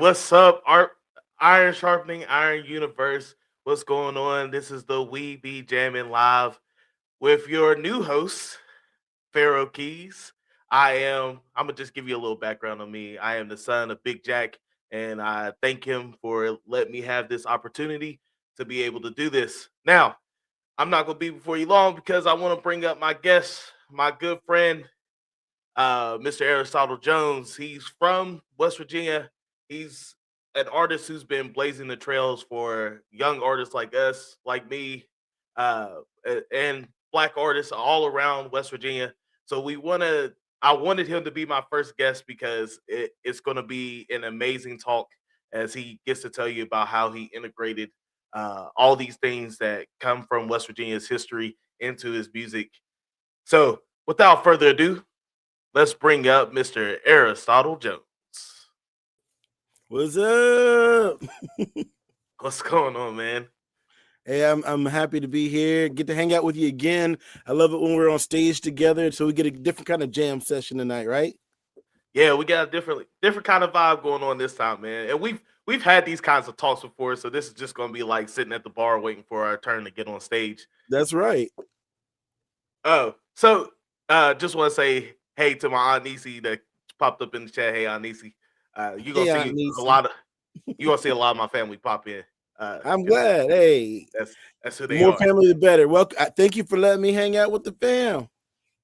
What's up? Iron sharpening iron universe. What's going on? This is the We Be Jammin live with your new host, Pharaoh Keys. I'm gonna just give you a little background on me. I am the son of Big Jack, and I thank him for letting me have this opportunity to be able to do this. Now, I'm not gonna be before you long because I want to bring up my guest, my good friend, Mr. Aristotle Jones. He's from West Virginia. He's an artist who's been blazing the trails for young artists like us, like me, and black artists all around West Virginia. So I wanted him to be my first guest because it's going to be an amazing talk as he gets to tell you about how he integrated all these things that come from West Virginia's history into his music. So, without further ado, let's bring up Mr. Aristotle Jones. What's up? What's going on, man? Hey, I'm happy to be here. Get to hang out with you again. I love it when we're on stage together, so we get a different kind of jam session tonight, right? Yeah, we got a different kind of vibe going on this time, man. And we've had these kinds of talks before, so this is just gonna be like sitting at the bar waiting for our turn to get on stage. That's right. Oh, so just want to say hey to my aunt Nisi that popped up in the chat. Hey, Aunt Nisi, you gonna Hey, see Aunt a Nisi. lot of you gonna see a lot of my family pop in. I'm 'Cause glad. Hey, that's who the they more are. family, the better. Well, thank you for letting me hang out with the fam.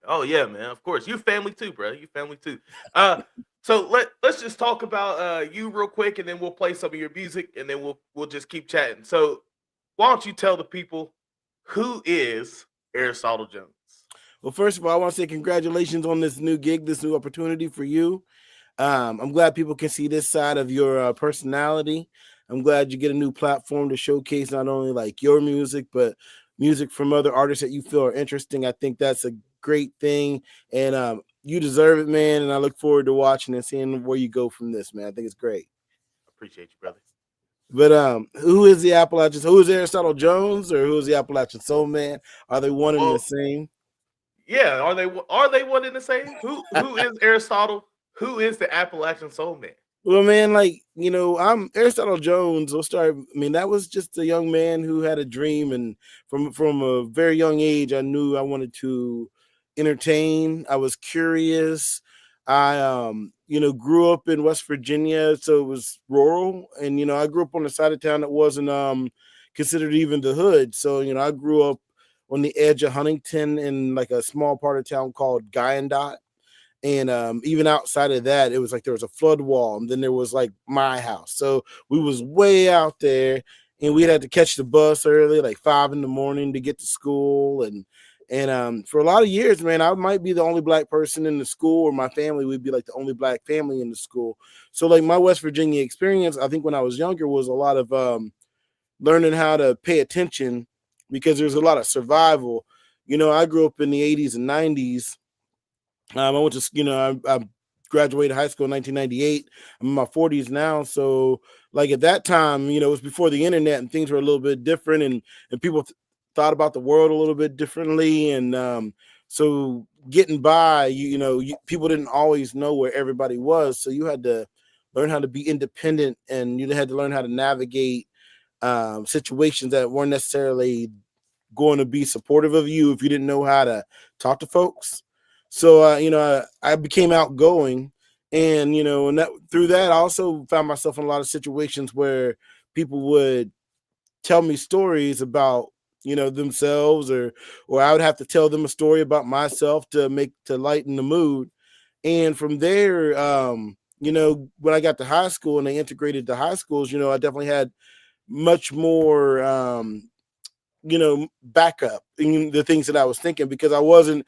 Oh yeah, man. Of course, you family too, bro. You family too. Uh, so let's just talk about you real quick, and then we'll play some of your music, and then we'll just keep chatting. So why don't you tell the people who is Aristotle Jones? Well, first of all, I want to say congratulations on this new gig, this new opportunity for you. I'm glad people can see this side of your personality. I'm glad you get a new platform to showcase not only like your music, but music from other artists that you feel are interesting. I think that's a great thing, and you deserve it, man. And I look forward to watching and seeing where you go from this, man. I think it's great. Appreciate you, brother. But who is the Appalachian? Who is Aristotle Jones, or who is the Appalachian Soul Man? Are they one and the Well, same? yeah. Are they one in the same? Who is Aristotle? Who is the Appalachian Soul Man? Well, man, like, I'm Aristotle Jones. We'll start. I mean, that was just a young man who had a dream, and from a very young age, I knew I wanted to entertain. I was curious. I grew up in West Virginia, so it was rural, and I grew up on the side of town that wasn't considered even the hood. So I grew up on the edge of Huntington in like a small part of town called Guyandotte, and even outside of that, it was like there was a flood wall, and then there was like my house. So we was way out there, and we had to catch the bus early, like 5 in the morning, to get to school. And for a lot of years, man, I might be the only black person in the school, or my family would be like the only black family in the school. So like my West Virginia experience, I think when I was younger, was a lot of learning how to pay attention, because there's a lot of survival. I grew up in the 80s and 90s. I went to, I graduated high school in 1998. I'm in my 40s now. So, like at that time, it was before the internet, and things were a little bit different, and people thought about the world a little bit differently. And so, getting by, people didn't always know where everybody was. So, you had to learn how to be independent, and you had to learn how to navigate situations that weren't necessarily going to be supportive of you if you didn't know how to talk to folks. So I became outgoing, and and that through that I also found myself in a lot of situations where people would tell me stories about themselves, or I would have to tell them a story about myself to lighten the mood. And from there, when I got to high school and they integrated the high schools, I definitely had much more backup in the things that I was thinking, because I wasn't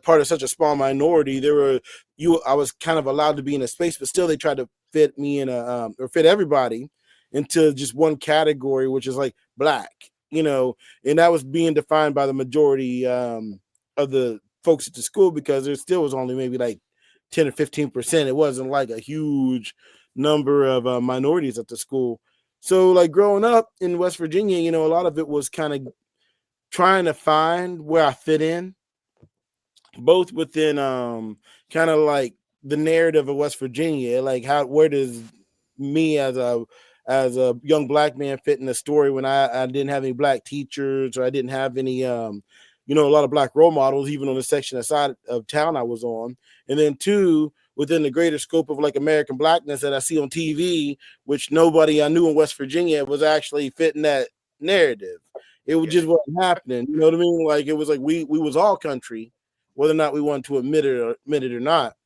part of such a small minority. I was kind of allowed to be in a space, but still they tried to fit me in or fit everybody into just one category, which is like black, and that was being defined by the majority of the folks at the school, because there still was only maybe like 10 or 15%. It wasn't like a huge number of minorities at the school. So like growing up in West Virginia, a lot of it was kind of trying to find where I fit in, both within kind of like the narrative of West Virginia, like where does me as a young black man fit in the story when I didn't have any black teachers, or I didn't have any a lot of black role models even on the section aside of town I was on. And then two, within the greater scope of like American blackness that I see on TV, which nobody I knew in West Virginia was actually fitting that narrative. It was Yeah. just wasn't happening. You know what I mean? Like it was like we was all country, whether or not we wanted to admit it or not.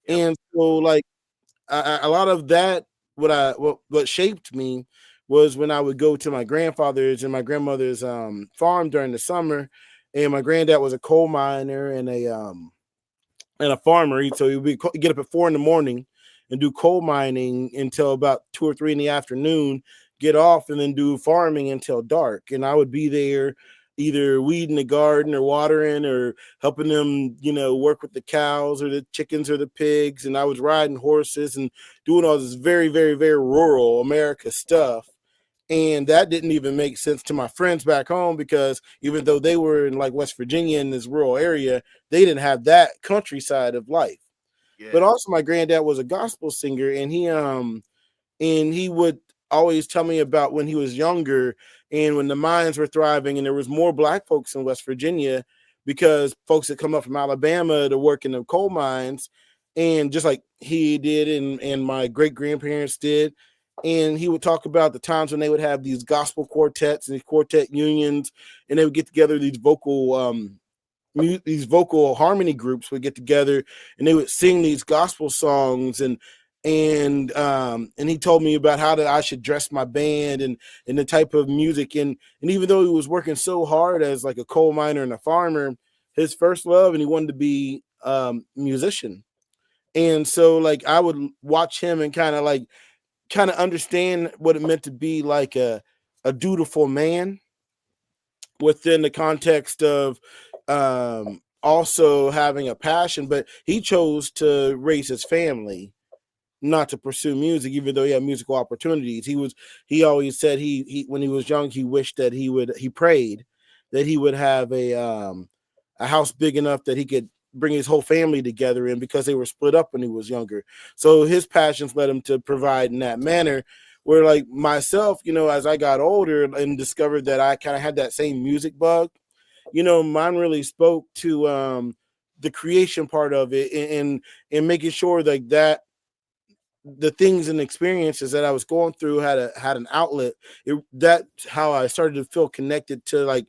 Yep. And so like a lot of that, what shaped me was when I would go to my grandfather's and my grandmother's farm during the summer, and my granddad was a coal miner and a farmer. So he would get up at 4 a.m. and do coal mining until about 2 or 3 in the afternoon, get off, and then do farming until dark. And I would be there either weeding the garden or watering or helping them, work with the cows or the chickens or the pigs. And I was riding horses and doing all this very, very, very rural America stuff. And that didn't even make sense to my friends back home, because even though they were in like West Virginia in this rural area, they didn't have that countryside of life. But Yeah. also my granddad was a gospel singer, and he would always tell me about when he was younger and when the mines were thriving and there was more black folks in West Virginia, because folks had come up from Alabama to work in the coal mines, and just like he did and my great grandparents did. And he would talk about the times when they would have these gospel quartets and these quartet unions, and they would get together these vocal harmony groups would get together, and they would sing these gospel songs. And he told me about how that I should dress my band and the type of music. And even though he was working so hard as like a coal miner and a farmer, his first love, and he wanted to be musician. And so like I would watch him and kind of understand what it meant to be like a dutiful man within the context of also having a passion. But he chose to raise his family, not to pursue music, even though he had musical opportunities. He always said he when he was young, he wished that he prayed that he would have a house big enough that he could bring his whole family together in, because they were split up when he was younger. So his passions led him to provide in that manner. Where like myself, as I got older and discovered that I kind of had that same music bug, mine really spoke to the creation part of it, and making sure like that the things and experiences that I was going through had an outlet. That's how I started to feel connected to like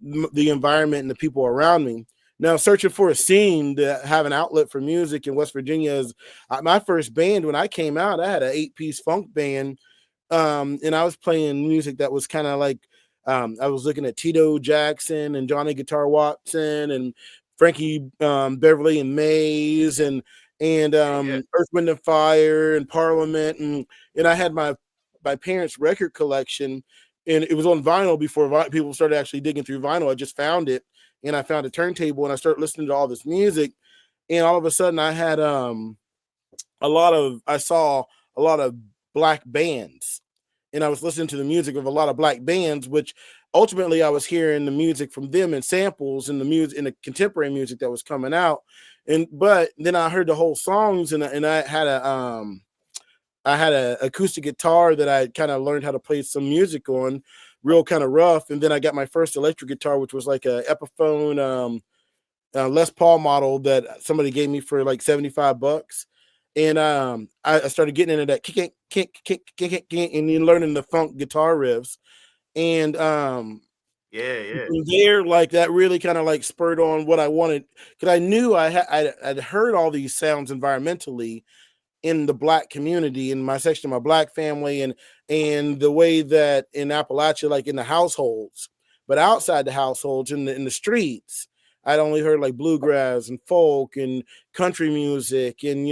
the environment and the people around me. Now, searching for a scene to have an outlet for music in West Virginia is my first band. When I came out, I had an 8-piece funk band, and I was playing music that was kind of like I was looking at Tito Jackson and Johnny Guitar Watson and Frankie Beverly and Mays and Yeah. Yeah. Earth, Wind and Fire and Parliament, and I had my parents' record collection, and it was on vinyl before people started actually digging through vinyl. I just found it, and I found a turntable, and I started listening to all this music, and all of a sudden I saw a lot of black bands, and I was listening to the music of a lot of black bands, which ultimately I was hearing the music from them and samples and the music and the contemporary music that was coming out. And but then I heard the whole songs, and I had a acoustic guitar that I kind of learned how to play some music on, real kind of rough. And then I got my first electric guitar, which was like a Epiphone Les Paul model that somebody gave me for like $75. And I started getting into that kick, and then learning the funk guitar riffs. And Yeah. Yeah. from there, like that really kind of like spurred on what I wanted, because I knew I'd heard all these sounds environmentally in the black community, in my section of my black family, and the way that in Appalachia, like in the households, but outside the households, in the streets, I'd only heard like bluegrass and folk and country music, and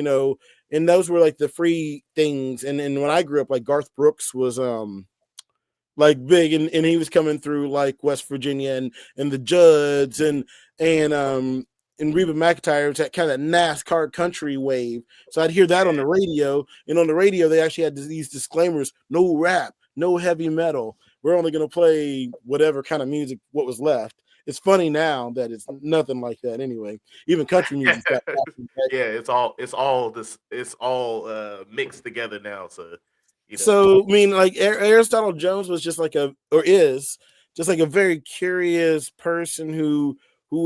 and those were like the free things. And when I grew up, like Garth Brooks was like big, and he was coming through like West Virginia, and the Judds and Reba McEntire was that kind of NASCAR country wave. So I'd hear that on the radio, and on the radio they actually had these disclaimers: no rap, no heavy metal. We're only going to play whatever kind of music what was left. It's funny now that it's nothing like that anyway. Even country music's got Yeah. It's all mixed together now. So He does. So I mean, like Aristotle Jones was just like a, or is just like a very curious person who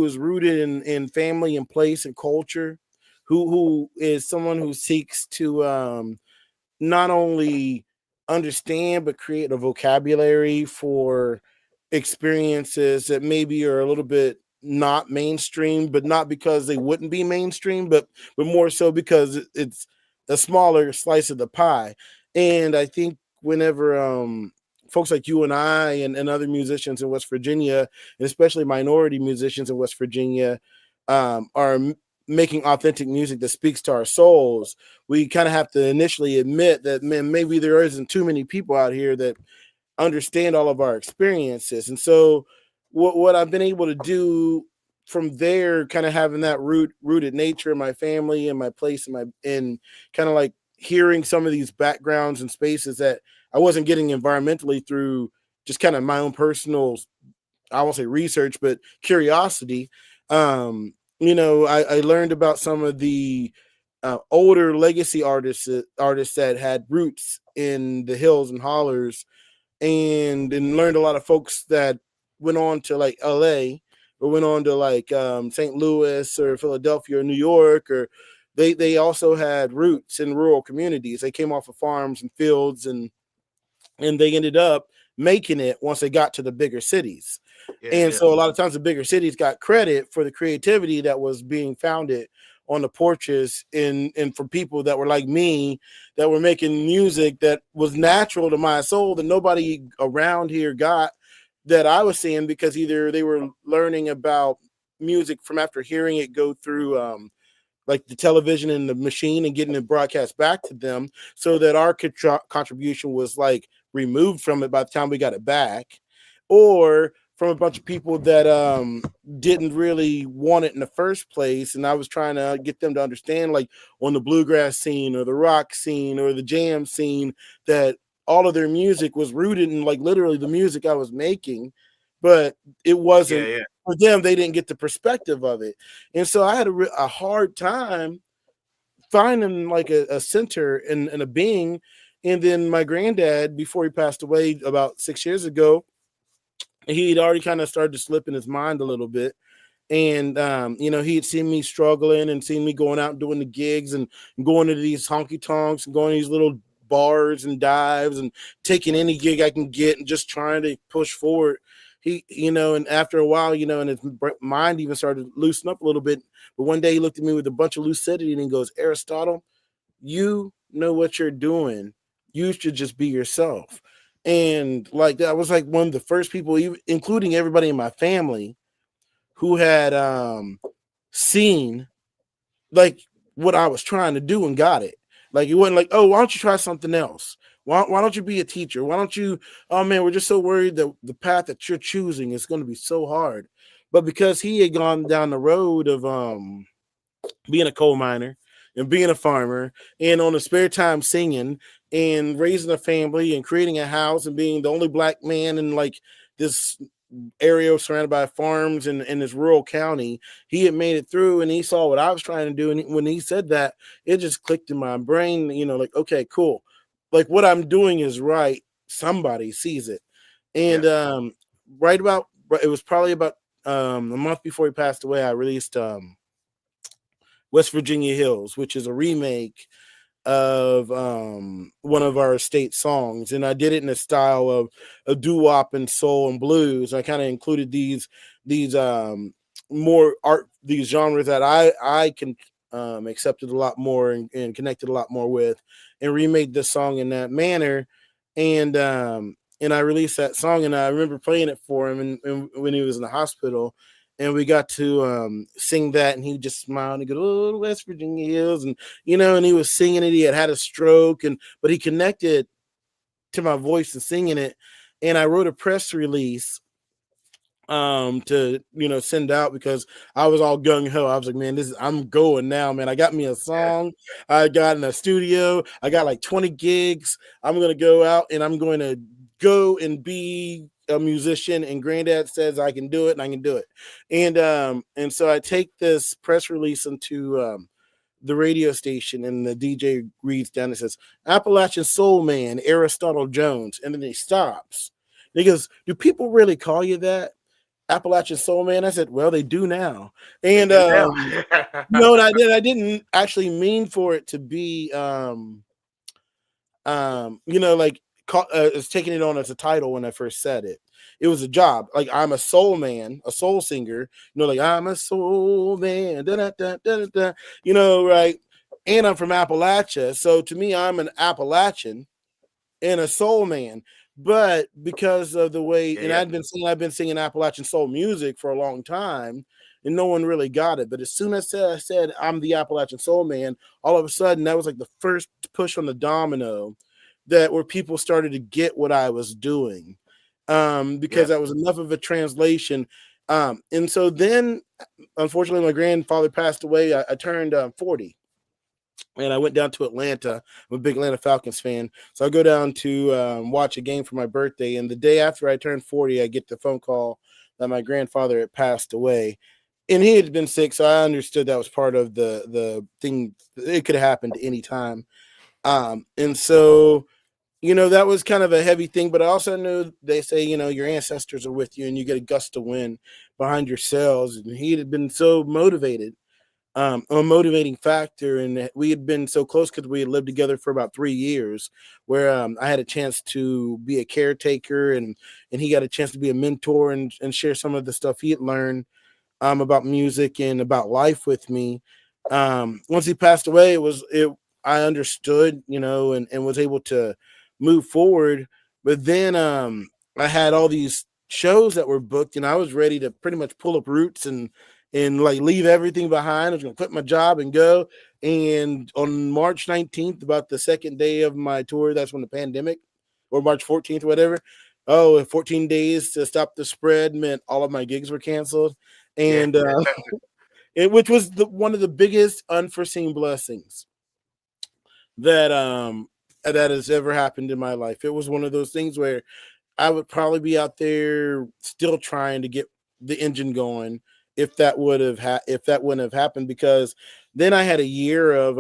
is rooted in family and place and culture, who is someone who seeks to not only understand but create a vocabulary for experiences that maybe are a little bit not mainstream, but not because they wouldn't be mainstream, but more so because it's a smaller slice of the pie. And I think whenever folks like you and I and other musicians in West Virginia, and especially minority musicians in West Virginia, are making authentic music that speaks to our souls, we kind of have to initially admit that, man, maybe there isn't too many people out here that understand all of our experiences. And so what I've been able to do from there, kind of having that rooted nature in my family and my place and my, and kind of like hearing some of these backgrounds and spaces that I wasn't getting environmentally through just kind of my own personal, I won't say research, but curiosity. I learned about some of the older legacy artists that had roots in the hills and hollers, and learned a lot of folks that went on to like LA or went on to like St. Louis or Philadelphia or New York, or they also had roots in rural communities. They came off of farms and fields, and they ended up making it once they got to the bigger cities. Yeah, And yeah, so a lot of times the bigger cities got credit for the creativity that was being founded on the porches and for people that were like me, that were making music that was natural to my soul that nobody around here got, that I was seeing, because either they were learning about music from after hearing it go through like the television and the machine and getting it broadcast back to them, so that our contribution was like removed from it by the time we got it back, or from a bunch of people that didn't really want it in the first place, and I was trying to get them to understand, like on the bluegrass scene or the rock scene or the jam scene, that all of their music was rooted in like literally the music I was making, but it yeah, wasn't yeah. for them. They didn't get the perspective of it. And so I had a hard time finding like a center and a being. And then my granddad, before he passed away about 6 years ago, he'd already kind of started to slip in his mind a little bit. And he had seen me struggling and seen me going out and doing the gigs and going to these honky tonks and going to these little bars and dives and taking any gig I can get and just trying to push forward. And after a while, and his mind even started to loosen up a little bit. But one day he looked at me with a bunch of lucidity and he goes, Aristotle, you know what you're doing. You should just be yourself. And like that was like one of the first people, even including everybody in my family, who had seen like what I was trying to do and got it. Like it wasn't like, oh, why don't you try something else? Why don't you be a teacher? Why don't you? Oh man, we're just so worried that the path that you're choosing is going to be so hard. But because he had gone down the road of being a coal miner and being a farmer and on the spare time singing and raising a family and creating a house and being the only black man in like this area surrounded by farms in this rural county, he had made it through and he saw what I was trying to do. And when he said that, it just clicked in my brain, like, okay, cool. Like what I'm doing is right. Somebody sees it. And Yeah. right about, it was probably about a month before he passed away, I released West Virginia Hills, which is a remake of one of our state songs, and I did it in a style of a doo-wop and soul and blues. I kind of included these more art, these genres that I can accepted a lot more and connected a lot more with, and remade this song in that manner. And I released that song, and I remember playing it for him, and when he was in the hospital, and we got to sing that, and he just smiled and he goes, "Oh, the West Virginia Hills," and he was singing it. He had a stroke, but he connected to my voice and singing it. And I wrote a press release to send out, because I was all gung ho. I was like, man, I'm going now, man. I got me a song. I got in a studio. I got like 20 gigs. I'm gonna go out and I'm going to go and be a musician, and granddad says I can do it, and I can do it. And so I take this press release into the radio station, and the DJ reads down and says, Appalachian Soul Man, Aristotle Jones. And then he stops. And he goes, do people really call you that? Appalachian Soul Man? I said, well, they do now. They And do now. no, and I didn't actually mean for it to be like it's taking it on as a title when I first said it. It was a job. Like, I'm a soul man, a soul singer. Like, I'm a soul man, da, da, da, da, da, right? And I'm from Appalachia, so to me, I'm an Appalachian and a soul man. But because of the way, Yeah, and yeah. I've been singing Appalachian soul music for a long time, and no one really got it. But as soon as I said I'm the Appalachian soul man, all of a sudden that was like the first push on the domino that where people started to get what I was doing, because Yeah. that was enough of a translation. And so then, unfortunately, my grandfather passed away. I turned 40, and I went down to Atlanta. I'm a big Atlanta Falcons fan, so I go down to watch a game for my birthday. And the day after I turned 40, I get the phone call that my grandfather had passed away, and he had been sick. So I understood that was part of the thing. It could have happened any time. And so that was kind of a heavy thing. But I also knew they say your ancestors are with you, and you get a gust of wind behind your sails. And he had been so motivated, a motivating factor. And we had been so close because we had lived together for about 3 years, where I had a chance to be a caretaker, and he got a chance to be a mentor, and share some of the stuff he had learned about music and about life with me. Once he passed away, I understood, and was able to move forward. But then I had all these shows that were booked, and I was ready to pretty much pull up roots and like leave everything behind. I was gonna quit my job and go. And on March 19th, about the second day of my tour, that's when the pandemic, or March 14th, whatever. Oh, 14 days to stop the spread meant all of my gigs were canceled. Yeah. And which was one of the biggest unforeseen blessings that that has ever happened in my life. It was one of those things where I would probably be out there still trying to get the engine going if that if that wouldn't have happened, because then I had a year of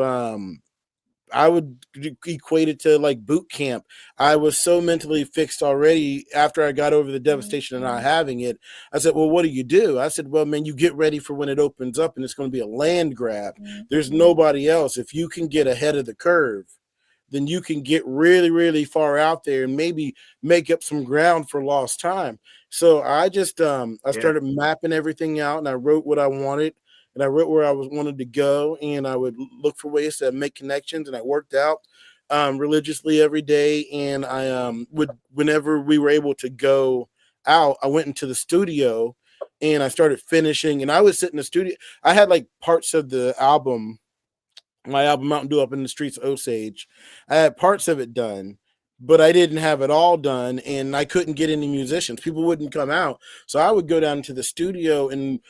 I would equate it to like boot camp. I was so mentally fixed already after I got over the devastation of not having it. I said, well, what do you do? I said, well, man, you get ready for when it opens up, and it's going to be a land grab. There's nobody else. If you can get ahead of the curve, then you can get really, really far out there and maybe make up some ground for lost time. So I just I Yeah. started mapping everything out, and I wrote what I wanted, and I wrote where I was wanted to go, and I would look for ways to make connections, and I worked out religiously every day. And I would, whenever we were able to go out, I went into the studio and I started finishing, and I would sit in the studio. I had like parts of the album, my album Mountain Dew Up in the Streets of Osage. I had parts of it done, but I didn't have it all done, and I couldn't get any musicians. People wouldn't come out. So I would go down to the studio, and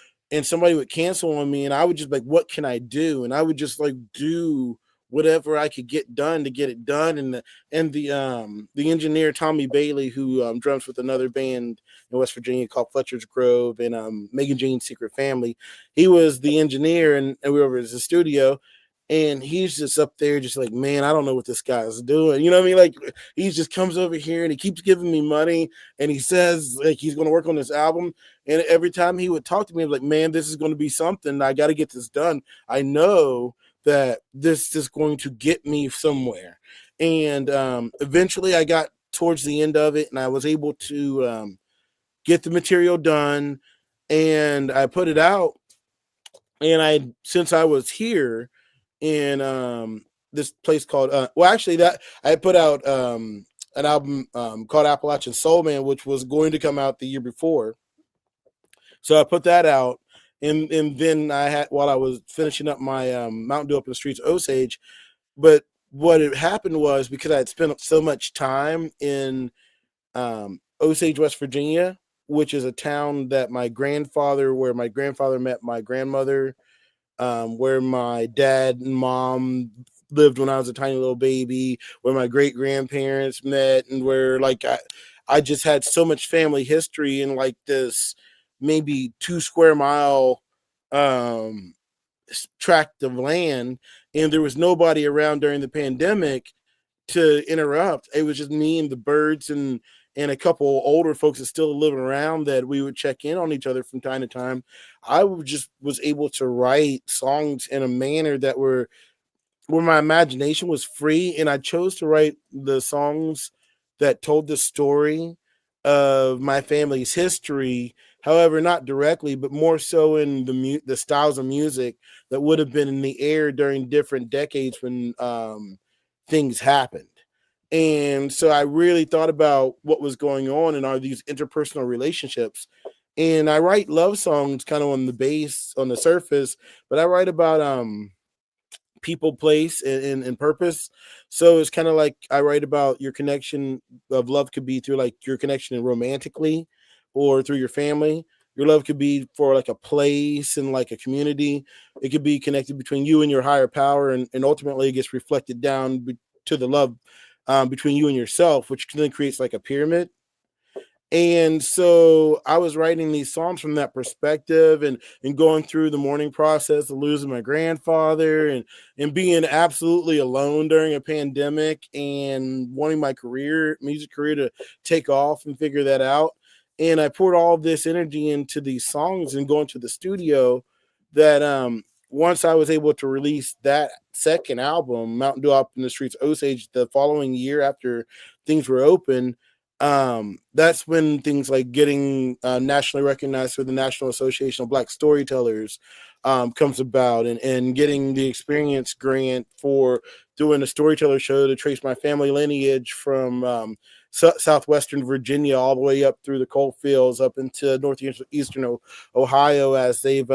somebody would cancel on me, and I would just like, what can I do? And I would just like do whatever I could get done to get it done. And the engineer Tommy Bailey, who drums with another band in West Virginia called Fletcher's Grove, and Megan Jean's Secret Family, he was the engineer, and we were over at the studio, and he's just up there just like, man, I don't know what this guy's doing. You know what I mean? Like, he just comes over here and he keeps giving me money, and he says like he's going to work on this album. And every time he would talk to me, I'm like, man, this is going to be something. I got to get this done. I know that this is going to get me somewhere. And eventually I got towards the end of it, and I was able to get the material done, and I put it out. And since I was here in this place called well, actually, that I put out an album called Appalachian Soul Man, which was going to come out the year before. So I put that out, and then I had, while I was finishing up my Mountain Dew Up in the Streets of Osage. But what had happened was, because I had spent so much time in Osage, West Virginia, which is a town that where my grandfather met my grandmother, where my dad and mom lived when I was a tiny little baby, where my great grandparents met, and where like I just had so much family history in like this maybe 2 square mile um tract of land, and there was nobody around during the pandemic to interrupt. It was just me and the birds and a couple older folks that still living around that we would check in on each other from time to time. I just was able to write songs in a manner that were where my imagination was free, and I chose to write the songs that told the story of my family's history. However, not directly, but more so in the styles of music that would have been in the air during different decades when things happened. And so I really thought about what was going on and are these interpersonal relationships. And I write love songs kind of on the base, on the surface, but I write about people, place, and purpose. So it's kind of like I write about your connection of love could be through like your connection romantically or through your family. Your love could be for like a place and like a community. It could be connected between you and your higher power, and ultimately it gets reflected down to the love between you and yourself, which then creates like a pyramid. And so I was writing these songs from that perspective, and going through the mourning process of losing my grandfather, and being absolutely alone during a pandemic and wanting my music career to take off and figure that out. And I poured all of this energy into these songs and going to the studio that once I was able to release that second album, Mountain Dew Up in the Streets Osage, the following year after things were open, that's when things like getting nationally recognized for the National Association of Black Storytellers comes about, and getting the experience grant for doing a storyteller show to trace my family lineage from southwestern Virginia all the way up through the coal fields up into northeastern Ohio, as they've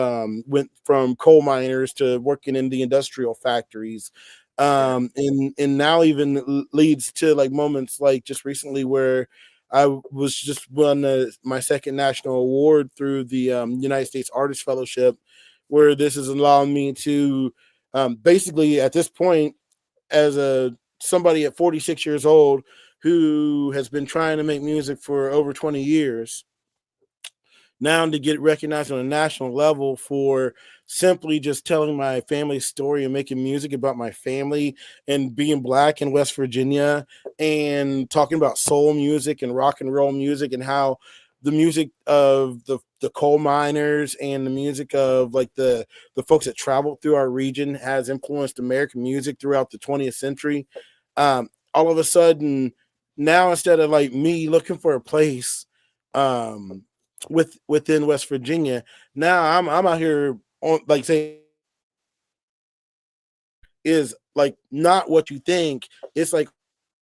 went from coal miners to working in the industrial factories. Yeah. And now even leads to like moments like just recently where I was just won my second national award through the United States Artist Fellowship, where this is allowing me to basically at this point, as a somebody at 46 years old who has been trying to make music for over 20 years, now to get recognized on a national level for simply just telling my family's story and making music about my family and being black in West Virginia, and talking about soul music and rock and roll music, and how the music of the coal miners and the music of like the folks that traveled through our region has influenced American music throughout the 20th century. All of a sudden, now instead of like me looking for a place um within West Virginia. Now I'm out here on like saying is like not what you think. It's like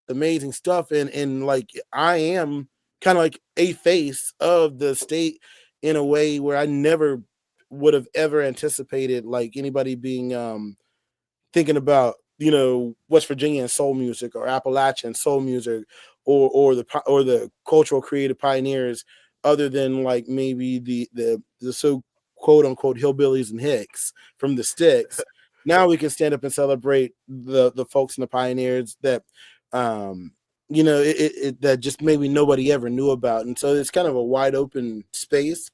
amazing stuff, and like I am kind of like a face of the state in a way where I never would have ever anticipated like anybody being thinking about West Virginia and soul music, or Appalachian soul music, or the cultural creative pioneers, other than like maybe the so quote unquote hillbillies and hicks from the sticks. Now we can stand up and celebrate the folks and the pioneers that um that just maybe nobody ever knew about. And so it's kind of a wide open space.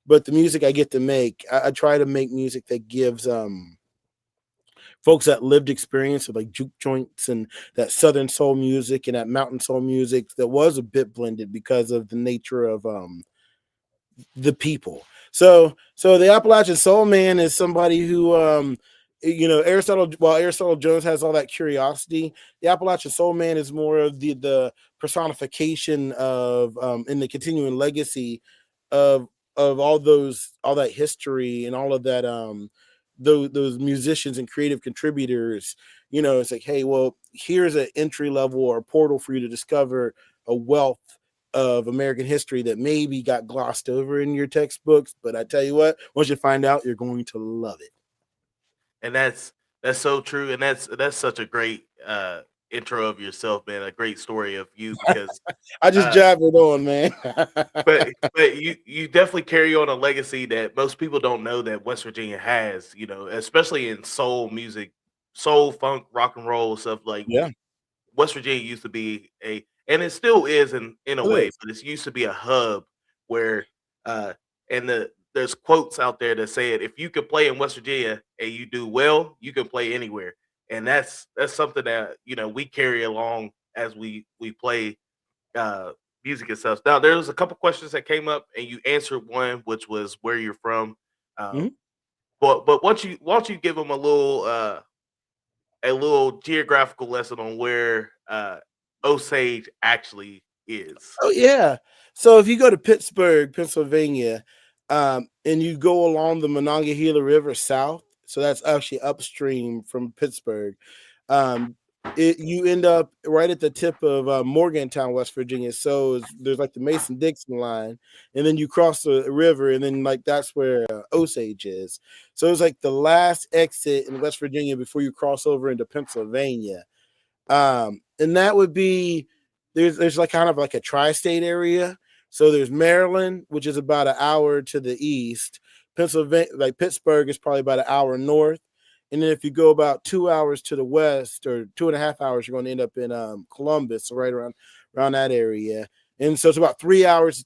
But the music I get to make, I try to make music that gives folks that lived experience of like juke joints and that southern soul music and that mountain soul music that was a bit blended because of the nature of the people. So the Appalachian Soul Man is somebody who Aristotle, while Aristotle Jones has all that curiosity, the Appalachian Soul Man is more of the personification of in the continuing legacy of all that history and all of that those musicians and creative contributors. It's like, hey, well, here's an entry level or a portal for you to discover a wealth of American history that maybe got glossed over in your textbooks. But I tell you what, once you find out, you're going to love it. And that's so true, and that's such a great intro of yourself, man. A great story of you because I just uh, jabbered on, man. but you definitely carry on a legacy that most people don't know that West Virginia has. Especially in soul music, soul, funk, rock and roll stuff. Like Yeah, West Virginia used to be and it still is in a it way, is. but it used to be a hub where uh and there's quotes out there that say it. If you can play in West Virginia and you do well, you can play anywhere, and that's something that we carry along as we play uh, music and stuff. Now, there was a couple questions that came up, and you answered one, which was where you're from. Um, Mhm. but once you give them a little geographical lesson on where Osage actually is. Oh yeah. So if you go to Pittsburgh, Pennsylvania, and you go along the Monongahela River south, so that's actually upstream from Pittsburgh. Um, you end up right at the tip of Morgantown, West Virginia. So there's like the Mason Dixon line, and then you cross the river, and then like that's where Osage is. So it's like the last exit in West Virginia before you cross over into Pennsylvania. And that would be there's like kind of like a tri-state area. So there's Maryland, which is about an hour to the east. Pennsylvania, like Pittsburgh, is probably about an hour north. And then if you go about 2 hours to the west, or 2.5 hours, you're going to end up in Columbus, so right around that area. And so it's about 3 hours.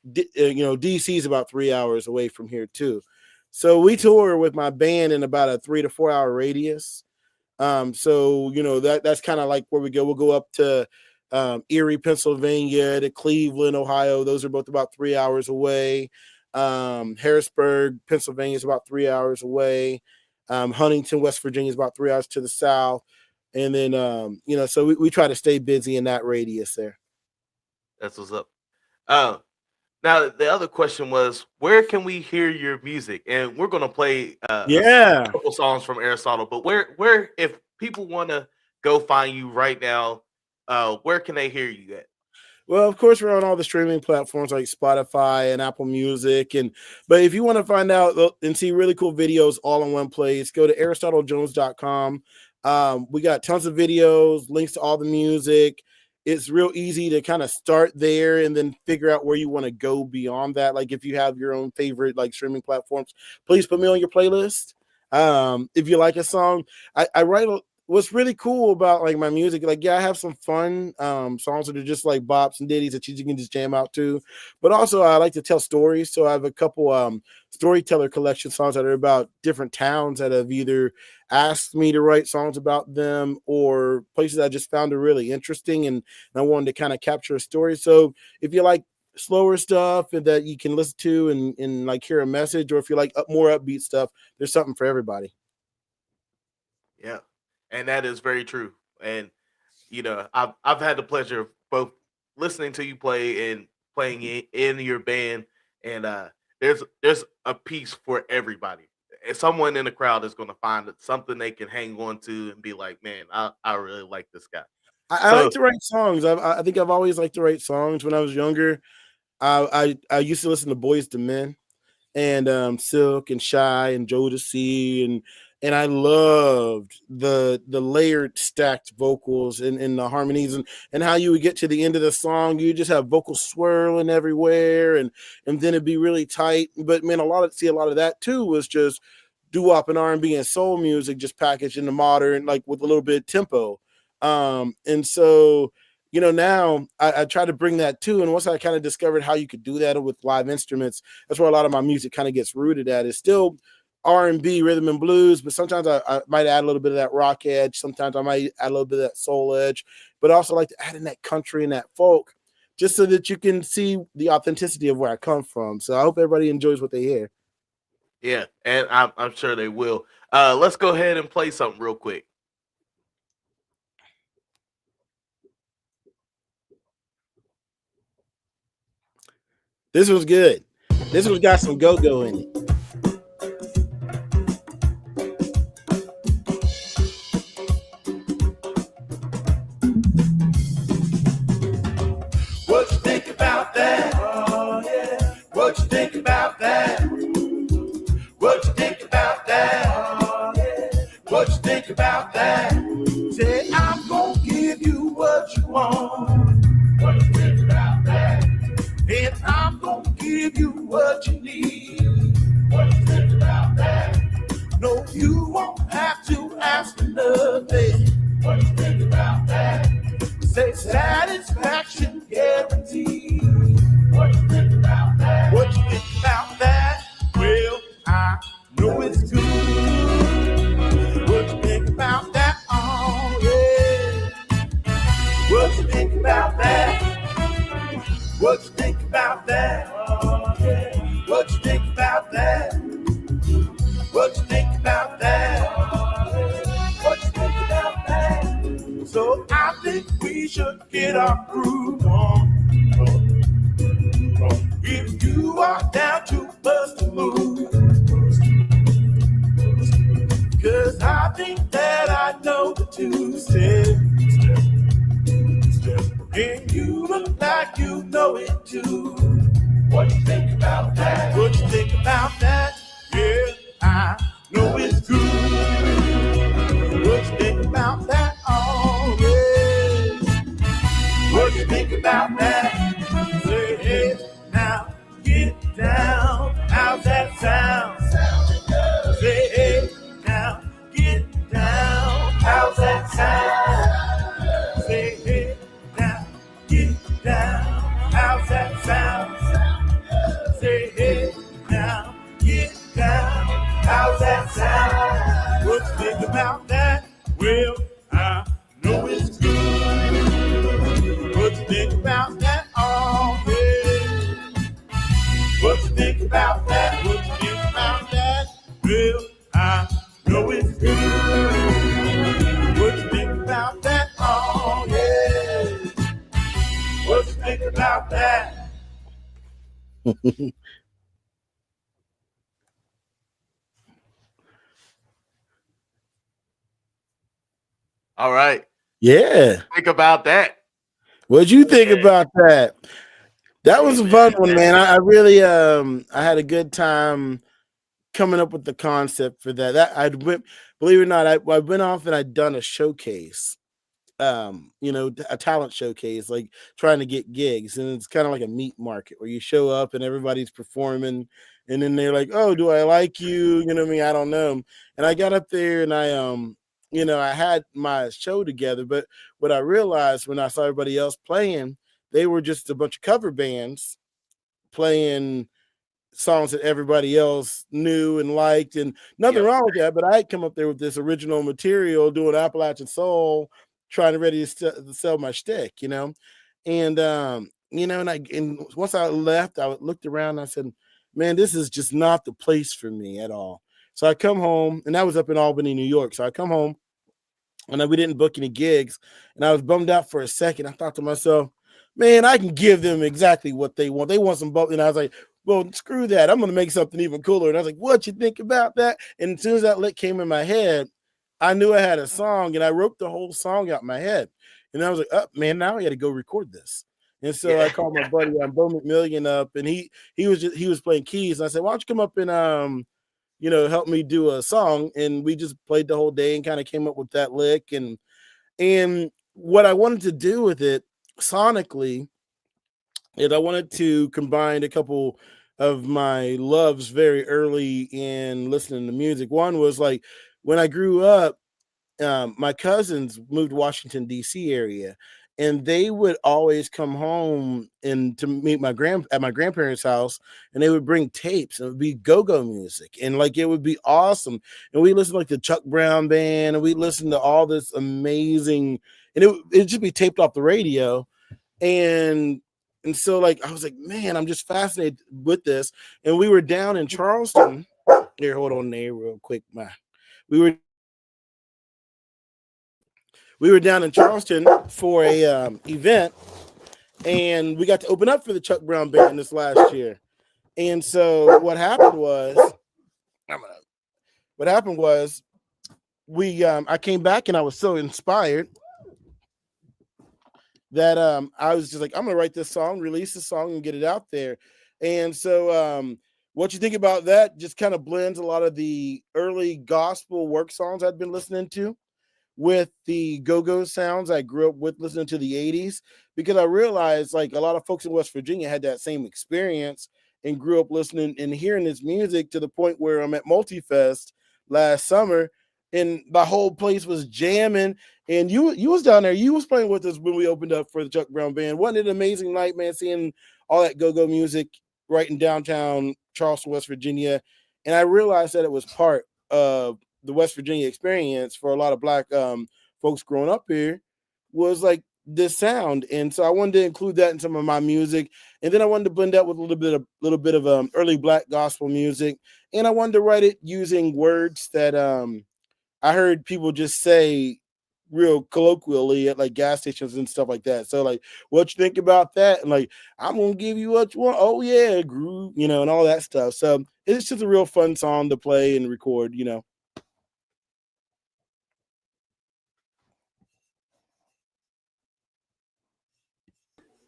DC is about 3 hours away from here too. So we tour with my band in about a 3 to 4 hour radius. So that's kind of like where we go. We'll go up to Erie, Pennsylvania, to Cleveland, Ohio. Those are both about 3 hours away. Harrisburg, Pennsylvania is about 3 hours away. Huntington, West Virginia is about 3 hours to the south. And then so we try to stay busy in that radius there. That's what's up. Uh, Now the other question was, where can we hear your music? And we're gonna play Yeah. couple songs from Aristotle, but where if people want to go find you right now, where can they hear you at? Well, of course, we're on all the streaming platforms like Spotify and Apple Music. But if you want to find out and see really cool videos all in one place, go to aristotlejones.com. We got tons of videos, links to all the music. It's real easy to kind of start there and then figure out where you want to go beyond that. Like if you have your own favorite like streaming platforms, please put me on your playlist. If you like a song, I write what's really cool about like my music, like I have some fun songs that are just like bops and ditties that you can just jam out to, but also I like to tell stories. So I have a couple storyteller collection songs that are about different towns that have either asked me to write songs about them or places I just found are really interesting, and I wanted to kind of capture a story. So if you like slower stuff and that you can listen to and like hear a message, or if you like more upbeat stuff, there's something for everybody. Yeah, and that is very true. And I've had the pleasure of both listening to you play and playing in your band, and there's a piece for everybody. And someone in the crowd is going to find something they can hang on to and be like, man, I really like this guy. I like So to write songs. I think I've always liked to write songs. When I was younger, I used to listen to Boys to Men and Silk and Shy and Jodeci, and I loved the layered stacked vocals and the harmonies, and how you would get to the end of the song, you just have vocals swirling everywhere, and then it'd be really tight. But man, a lot of that too was just doo-wop and R&B and soul music just packaged into modern, like with a little bit of tempo. And so now I try to bring that too. And once I kind of discovered how you could do that with live instruments, that's where a lot of my music kind of gets rooted at. It's still R&B, rhythm and blues, but sometimes I might add a little bit of that rock edge. Sometimes I might add a little bit of that soul edge, but I also like to add in that country and that folk, just so that you can see the authenticity of where I come from. So I hope everybody enjoys what they hear. yeah, and I'm sure they will. Let's go ahead and play something real quick. This was good. This one's got some go-go in it. What you think about that? Oh, yeah. What you think about that? What you think about that? Oh, yeah. What you think about that? Say, I'm gonna give you what you want. What you think about that? And I'm gonna give you what you need. What you think about that? No, you won't have to ask for nothing. What you think about that? Say satisfaction guaranteed. What you think about that? What you think about that? it's good. What you think about that? Oh, yeah. What you think about that? What you think about that? Oh, yeah. What you think about that? What you think about that? Oh, yeah. What you think about that? So I think we should get our groove on. If you are down to bust a move, cause I think that I know the two-step. And you look like you know it too. What you think about that? What you think about that? Yeah, I know it's good. What you think about that? Oh, yeah. What you think about that? Say, hey, now get down. How's that sound? Say, hey, now get down. How's that sound? Say, hey, now get down. How's that sound? Say, hey, now get down. How's that sound? What you think about that? Well, I know it's good. What you think about that? Oh, yeah. What you think about that? What you think about that? Well, I know it's good. What you think about that? Oh, yeah. What you think about that? All right. Yeah. Think about that. What'd you think Yeah. about that? That was a Hey, fun man, one, man. I really I had a good time coming up with the concept for that. Believe it or not, I went off and I'd done a showcase. A talent showcase, like trying to get gigs, and it's kind of like a meat market where you show up and everybody's performing, and then they're like, "Oh, do I like you?" You know what I mean? I don't know. And I got up there and I had my show together, but what I realized when I saw everybody else playing, they were just a bunch of cover bands playing songs that everybody else knew and liked, and nothing Yep. wrong with that. But I come up there with this original material, doing Appalachian Soul, trying to ready to sell my shtick. And once I left, I looked around and I said, "Man, this is just not the place for me at all." So I come home, and that was up in Albany, New York. So I come home, and we didn't book any gigs, and I was bummed out for a second. I thought to myself, man, I can give them exactly what they want. They want some bump. And I was like, well, screw that. I'm going to make something even cooler. And I was like, what you think about that? And as soon as that lick came in my head, I knew I had a song, and I wrote the whole song out in my head. And I was like, oh, man, now I got to go record this. And so I called my buddy Bo McMillian up, and he was playing keys. And I said, why don't you come up and help me do a song? And we just played the whole day and kind of came up with that lick. And what I wanted to do with it sonically is I wanted to combine a couple of my loves very early in listening to music. One was like when I grew up, my cousins moved to Washington, D.C. area, and they would always come home and to meet at my grandparents' house, and they would bring tapes, and it would be go-go music, and like it would be awesome. And we listened like the Chuck Brown band, and we listened to all this amazing, and it'd just be taped off the radio. And so like I was like, man, I'm just fascinated with this. And we were down in Charleston. Here, hold on there real quick. We were down in Charleston for a event, and we got to open up for the Chuck Brown band this last year. And so what happened was I came back and I was so inspired that I was just like, I'm gonna write this song, release the song, and get it out there. And so what you think about that just kind of blends a lot of the early gospel work songs I'd been listening to with the go-go sounds I grew up with listening to the 80s, because I realized like a lot of folks in West Virginia had that same experience and grew up listening and hearing this music to the point where I'm at Multifest last summer and the whole place was jamming. And you was down there, you was playing with us when we opened up for the Chuck Brown band. Wasn't it an amazing night, man, seeing all that go-go music right in downtown Charleston, West Virginia? and I realized that it was part of the West Virginia experience for a lot of black folks growing up here was like this sound, and so I wanted to include that in some of my music, and then I wanted to blend that with a little bit of early black gospel music, and I wanted to write it using words that I heard people just say real colloquially at like gas stations and stuff like that. So like, what you think about that? And like, I'm gonna give you what you want. Oh yeah, groove, and all that stuff. So it's just a real fun song to play and record.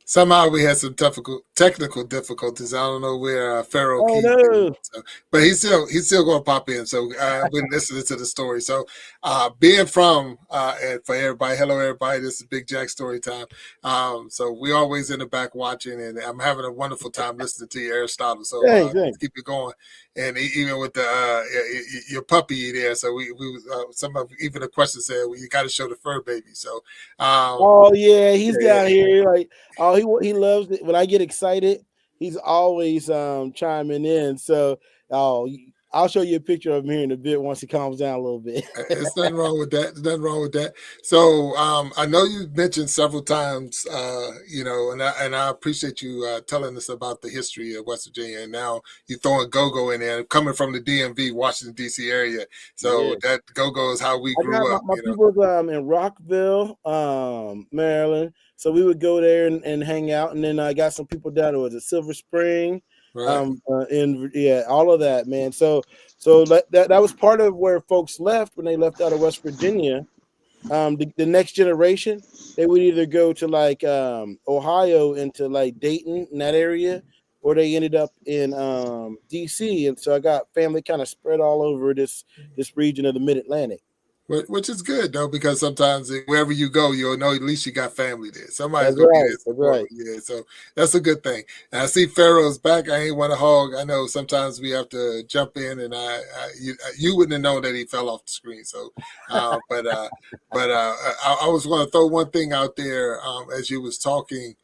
Somehow we had some technical difficulties. I don't know where Pharaoh Oh Keys, no. so, but he's still going to pop in. So been listening to the story. So being from and for everybody, hello everybody. This is Big Jack Story Time. So we always in the back watching, and I'm having a wonderful time listening to you, Aristotle. So Thanks. keep it going. And even with the your puppy there, so we some of even the question said, well, you got to show the fur baby. So oh yeah, he's down here. Like, oh, he loves it. When I get excited, he's always chiming in. So, I'll show you a picture of him here in a bit once he calms down a little bit. It's nothing wrong with that. There's nothing wrong with that. So I know you mentioned several times, and I appreciate you telling us about the history of West Virginia. And now you're throwing go-go in there, coming from the DMV, Washington D.C. area. So that go-go is how we I grew got up. my people's in Rockville, Maryland. So we would go there and hang out, and then I got some people down there at Silver Spring, Right. all of that, man. So that was part of where folks left when they left out of West Virginia. The next generation, they would either go to like Ohio into like Dayton in that area, or they ended up in DC. And so I got family kind of spread all over this region of the Mid-Atlantic. Which is good though, because sometimes wherever you go, you'll know at least you got family there. Somebody's That's gonna be right. there to support. Yeah, so that's a good thing. And I see Pharaoh's back. I ain't want to hog. I know sometimes we have to jump in, and you wouldn't have known that he fell off the screen. So, I was going to throw one thing out there as you was talking,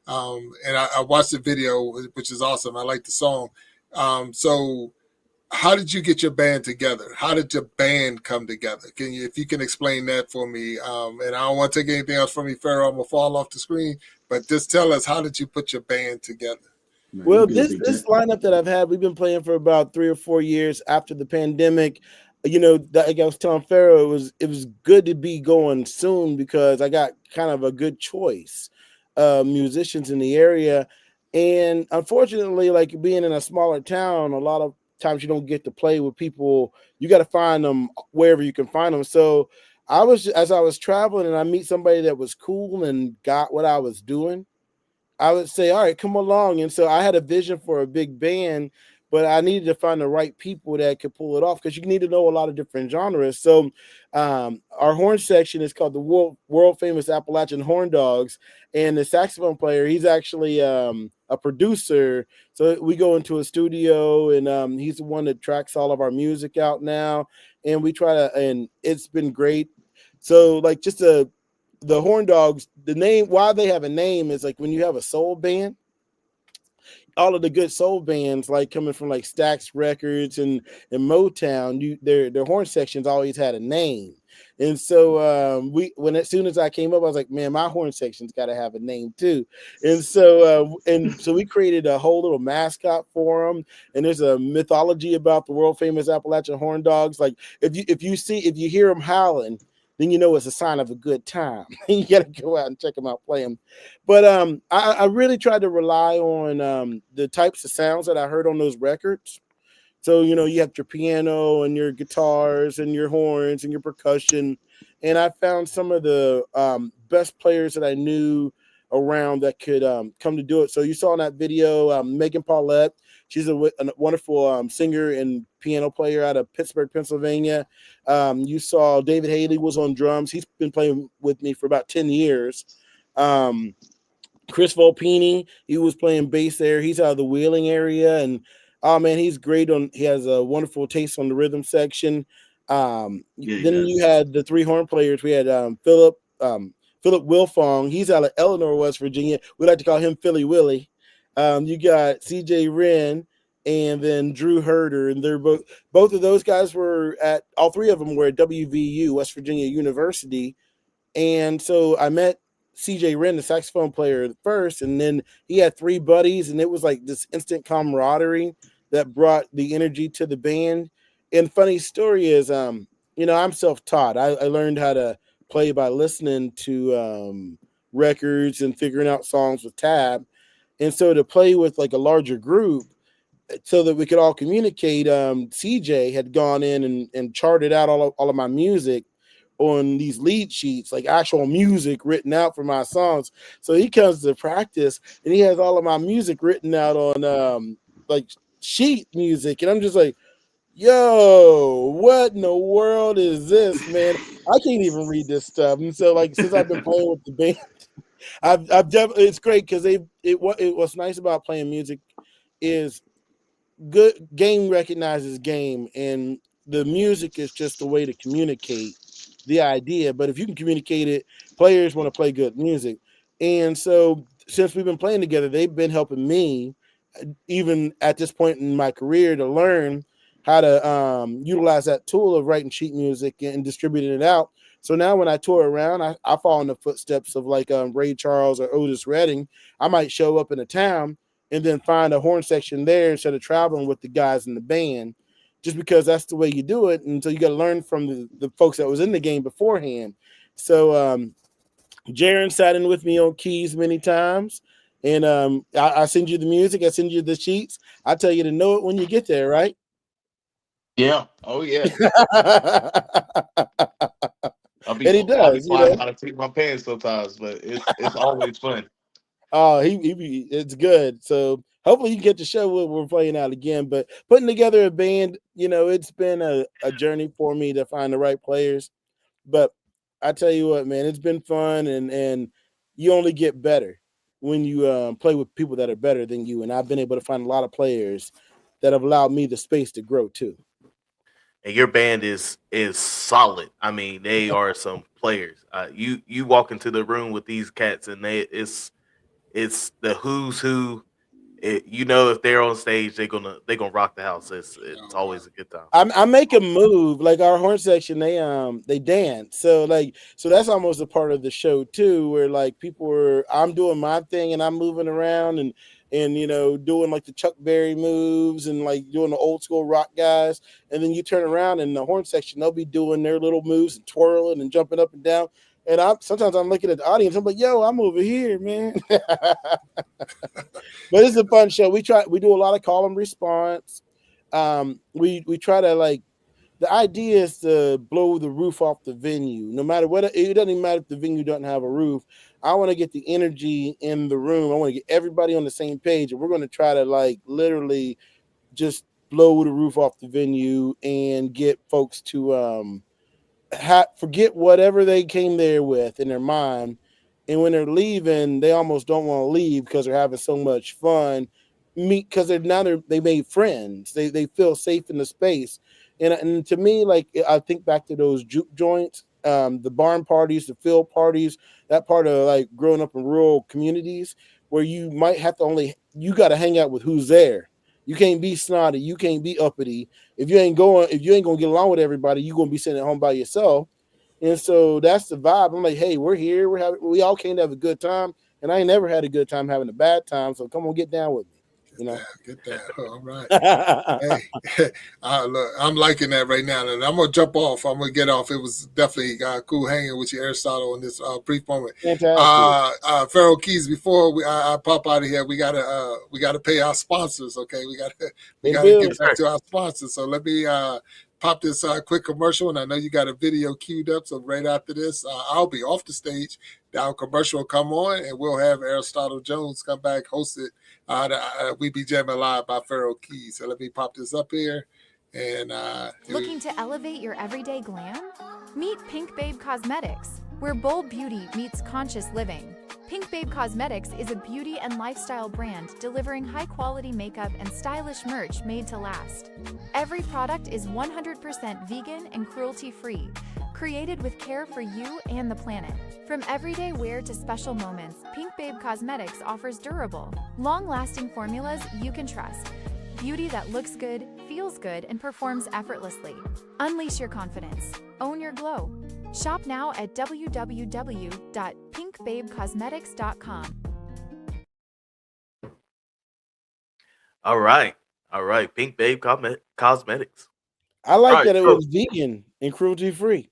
and I watched the video, which is awesome. I like the song. So how did you get your band together? How did your band come together? If you can explain that for me? And I don't want to take anything else from you, Pharaoh. I'm gonna fall off the screen, but just tell us, how did you put your band together? Well, this lineup that I've had, we've been playing for about 3 or 4 years after the pandemic. Like I was telling Pharaoh, it was good to be going soon because I got kind of a good choice musicians in the area. And unfortunately, like being in a smaller town, a lot of times you don't get to play with people. You got to find them wherever you can find them. So as I was traveling and I meet somebody that was cool and got what I was doing, I would say, all right, come along. And so I had a vision for a big band, but I needed to find the right people that could pull it off because you need to know a lot of different genres. So our horn section is called the world famous Appalachian Horn Dogs. And the saxophone player, he's actually a producer. So we go into a studio and he's the one that tracks all of our music out now. And we and it's been great. So like the Horn Dogs, the name, why they have a name is like when you have a soul band, all of the good soul bands, like coming from like Stax Records and Motown, their horn sections always had a name. And so as soon as I came up, I was like, man, my horn section's got to have a name too. And so we created a whole little mascot for them. And there's a mythology about the world famous Appalachian Horn Dogs. Like if you hear them howling, then you know it's a sign of a good time. You got to go out and check them out, play them. But I really tried to rely on the types of sounds that I heard on those records. So, you have your piano and your guitars and your horns and your percussion. And I found some of the best players that I knew around that could come to do it. So you saw in that video, Megan Paulette. She's a wonderful singer and piano player out of Pittsburgh, Pennsylvania. You saw David Haley was on drums. He's been playing with me for about 10 years. Chris Volpini, he was playing bass there. He's out of the Wheeling area. And, oh, man, he's great. He has a wonderful taste on the rhythm section. Then you had the 3 horn players. We had Philip Wilfong. He's out of Eleanor, West Virginia. We like to call him Philly Willie. You got CJ Wren and then Drew Herder, and they're both of those guys were at all three of them were at WVU, West Virginia University. And so I met CJ Wren, the saxophone player, first, and then he had three buddies, and it was like this instant camaraderie that brought the energy to the band. And funny story is, I'm self-taught. I learned how to play by listening to records and figuring out songs with tab. And so to play with like a larger group so that we could all communicate, CJ had gone in and charted out all of my music on these lead sheets, like actual music written out for my songs. So he comes to practice and he has all of my music written out on like sheet music. And I'm just like, yo, what in the world is this, man? I can't even read this stuff. And so like, since I've been playing with the band, I've definitely, it's great because what's nice about playing music is good game recognizes game, and the music is just a way to communicate the idea. But if you can communicate it, players want to play good music. And so since we've been playing together, they've been helping me even at this point in my career to learn how to utilize that tool of writing sheet music and distributing it out. So now when I tour around, I fall in the footsteps of like Ray Charles or Otis Redding. I might show up in a town and then find a horn section there instead of traveling with the guys in the band, just because that's the way you do it. And so you got to learn from the folks that was in the game beforehand. So Jaron sat in with me on keys many times. And I send you the music. I send you the sheets. I tell you to know it when you get there, right? Yeah. Oh, yeah. And he does. I'll be how to take my pants sometimes, but it's always fun. Oh, it's good. So hopefully you can get to show what we're playing out again. But putting together a band, it's been a journey for me to find the right players. But I tell you what, man, it's been fun, and you only get better when you play with people that are better than you. And I've been able to find a lot of players that have allowed me the space to grow too. And your band is solid. I mean, they are some players. You walk into the room with these cats, and it's the who's who. If they're on stage, they're gonna rock the house. It's always a good time. I make a move, like our horn section. They dance, so that's almost a part of the show too, where like I'm doing my thing and I'm moving around and doing like the Chuck Berry moves and like doing the old school rock guys, and then you turn around and the horn section, they'll be doing their little moves and twirling and jumping up and down. And sometimes I'm looking at the audience. I'm like, yo, I'm over here, man. But it's a fun show. We do a lot of call and response. We try to the idea is to blow the roof off the venue. No matter what, it doesn't even matter if the venue doesn't have a roof. I want to get the energy in the room. I want to get everybody on the same page, and we're going to try to literally just blow the roof off the venue and get folks to forget whatever they came there with in their mind, and when they're leaving, they almost don't want to leave because they're having so much fun. Because they made friends. They feel safe in the space, and to me, I think back to those juke joints, the barn parties, the field parties, that part of growing up in rural communities where you might have to you got to hang out with who's there. You can't be snotty. You can't be uppity. If you ain't gonna get along with everybody, you're gonna be sitting at home by yourself. And so that's the vibe. I'm like, hey, we're here. We all came to have a good time, and I ain't never had a good time having a bad time. So come on, get down with me. Get that. All right. Hey, look, I'm liking that right now, and I'm gonna jump off. I'm gonna get off. It was definitely cool hanging with you, Aristotle, in this brief moment. Fantastic. Pharaoh Keys. Before I pop out of here, we gotta pay our sponsors. Okay, we gotta get back to our sponsors. So let me pop this quick commercial, and I know you got a video queued up. So right after this, I'll be off the stage. Our commercial will come on, and we'll have Aristotle Jones come back, host it. We Be Jammin Live by Pharaoh Keys. So let me pop this up here. And looking to elevate your everyday glam? Meet Pink Babe Cosmetics, where bold beauty meets conscious living. Pink Babe Cosmetics is a beauty and lifestyle brand delivering high-quality makeup and stylish merch made to last. Every product is 100% vegan and cruelty-free, created with care for you and the planet. From everyday wear to special moments, Pink Babe Cosmetics offers durable, long-lasting formulas you can trust. Beauty that looks good, feels good, and performs effortlessly. Unleash your confidence. Own your glow. Shop now at www.pinkbabecosmetics.com. All right. Pink Babe Cosmetics. I like All right. that it So was vegan and cruelty free.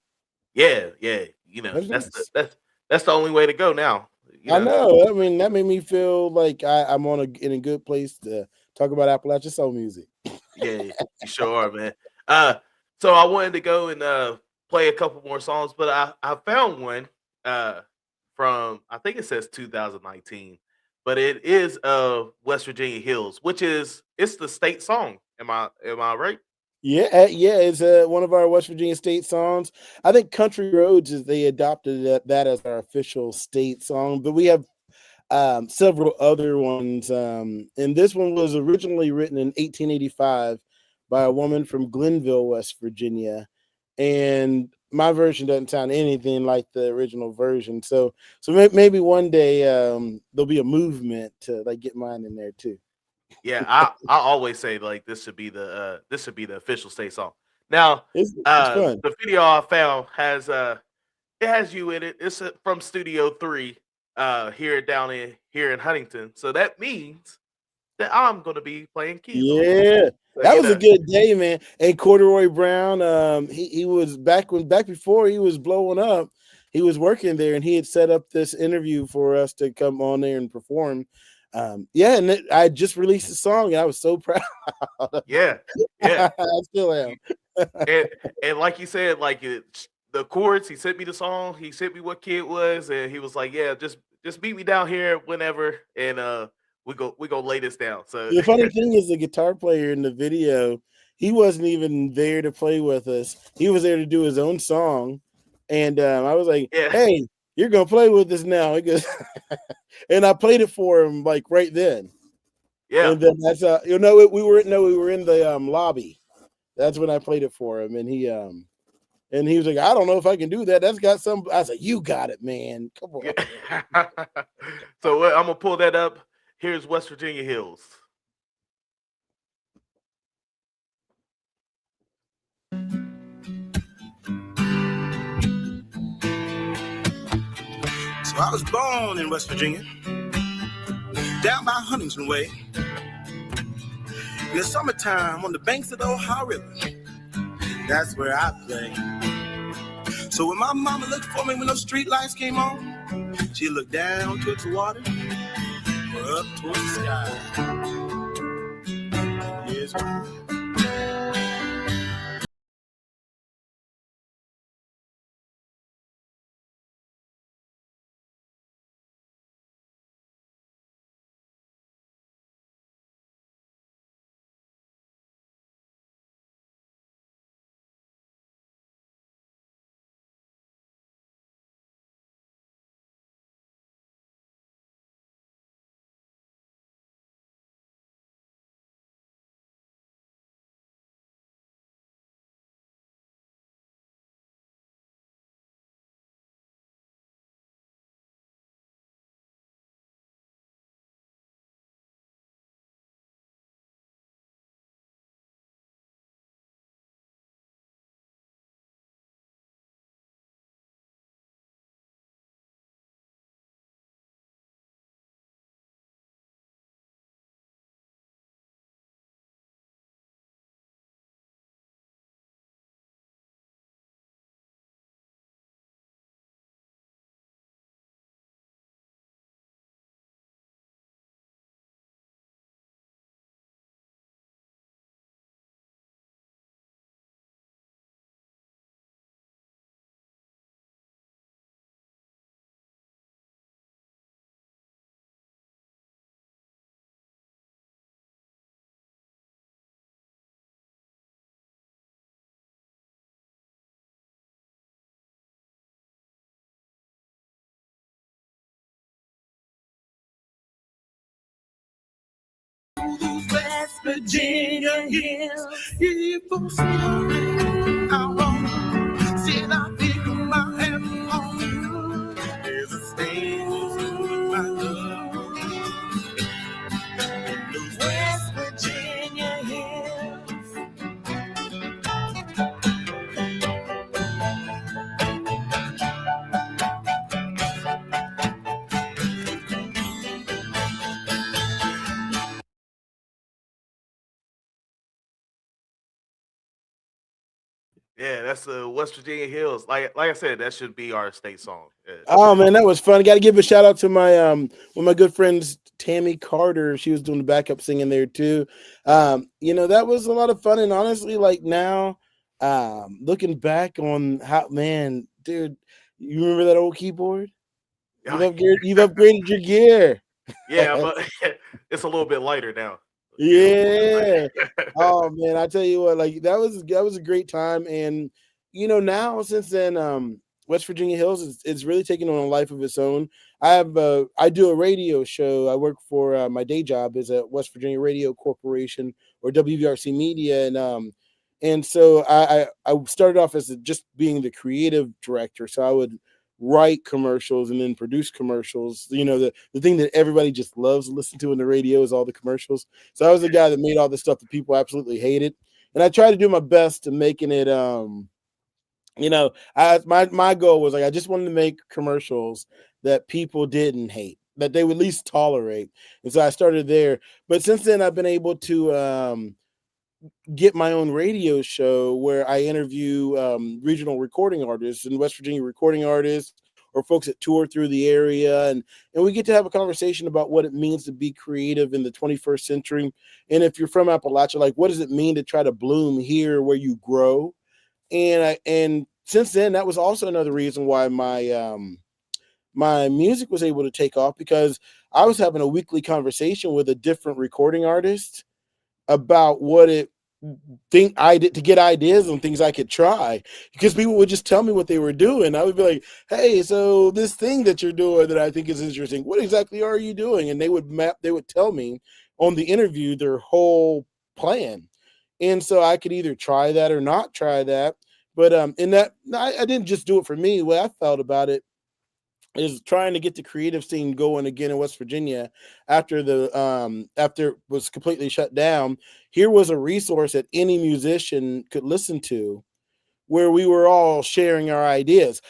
yeah. You know, That's nice. that's the only way to go now. You I know. know. I mean, that made me feel like I'm in a good place to talk about Appalachian soul music. Yeah, you sure are, man. Uh, so I wanted to go and play a couple more songs, but I found one uh from I think it says 2019, but it is West Virginia Hills, which is it's the state song. Am I right? Yeah, yeah, it's one of our West Virginia state songs. I think Country Roads is they adopted that as our official state song, but we have several other ones. And this one was originally written in 1885 by a woman from Glenville, West Virginia. And my version doesn't sound anything like the original version. So maybe one day there'll be a movement to like get mine in there too. Yeah, I always say like this should be the official state song. Now, It's fun. the video I found has it has you in it. It's from Studio 3 here in Huntington. So that means that I'm going to be playing keys on it. Yeah, So, that you was a know, good day, man. And Corduroy Brown, he was back before he was blowing up. He was working there, and he had set up this interview for us to come on there and perform. Yeah, and I just released a song, and I was so proud. yeah. Yeah. I still am. and and like you said, like the chords, he sent me the song, he sent me what kid was, and he was like, "Yeah, just meet me down here whenever, and we go lay this down." So The funny thing is, the guitar player in the video, he wasn't even there to play with us. He was there to do his own song, and I was like, yeah, "Hey, you're gonna play with us now." He goes, and I played it for him like right then. yeah, And then that's we were in the lobby. That's when I played it for him, and he was like, "I don't know if I can do that. That's got some." I was like, "You got it, man. Come on." yeah. So I'm gonna pull that up. Here's West Virginia Hills. So I was born in West Virginia, down by Huntington Way. In the summertime, on the banks of the Ohio River, that's where I play. So when my mama looked for me when those street lights came on, she looked down towards the water or up towards the sky. Here's why. West Virginia hills, people say I won't sit I pick my heaven home. There's a stain with my love. The West Virginia Yeah, that's the West Virginia Hills. Like I said, that should be our state song. Oh man, that was fun. Got to give a shout out to my one of my good friends, Tammy Carter. She was doing the backup singing there too. That was a lot of fun. And honestly, like now, looking back on how, man, dude, you remember that old keyboard? You've upgraded your gear. Yeah, but it's a little bit lighter now. Yeah. Yeah. Oh man, I tell you what, like that was a great time. And now since then, West Virginia Hills is really taking on a life of its own. I do a radio show. I work for my day job is at West Virginia Radio Corporation or WVRC Media, and so I started off as just being the creative director. So I would write commercials and then produce commercials. The thing that everybody just loves to listen to in the radio is all the commercials. So I was the guy that made all the stuff that people absolutely hated. And I tried to do my best to making it my goal was like I just wanted to make commercials that people didn't hate, that they would at least tolerate. And so I started there. But since then I've been able to get my own radio show where I interview regional recording artists and West Virginia recording artists or folks that tour through the area. And we get to have a conversation about what it means to be creative in the 21st century. And if you're from Appalachia, like what does it mean to try to bloom here where you grow? And since then, that was also another reason why my music was able to take off, because I was having a weekly conversation with a different recording artist about what it think I did to get ideas on things I could try, because people would just tell me what they were doing. I would be like, hey, so this thing that you're doing that I think is interesting, what exactly are you doing? And they would tell me on the interview their whole plan. And so I could either try that or not try that. But in that, I didn't just do it for me. The way I felt about it is trying to get the creative scene going again in West Virginia after it was completely shut down. Here was a resource that any musician could listen to, where we were all sharing our ideas.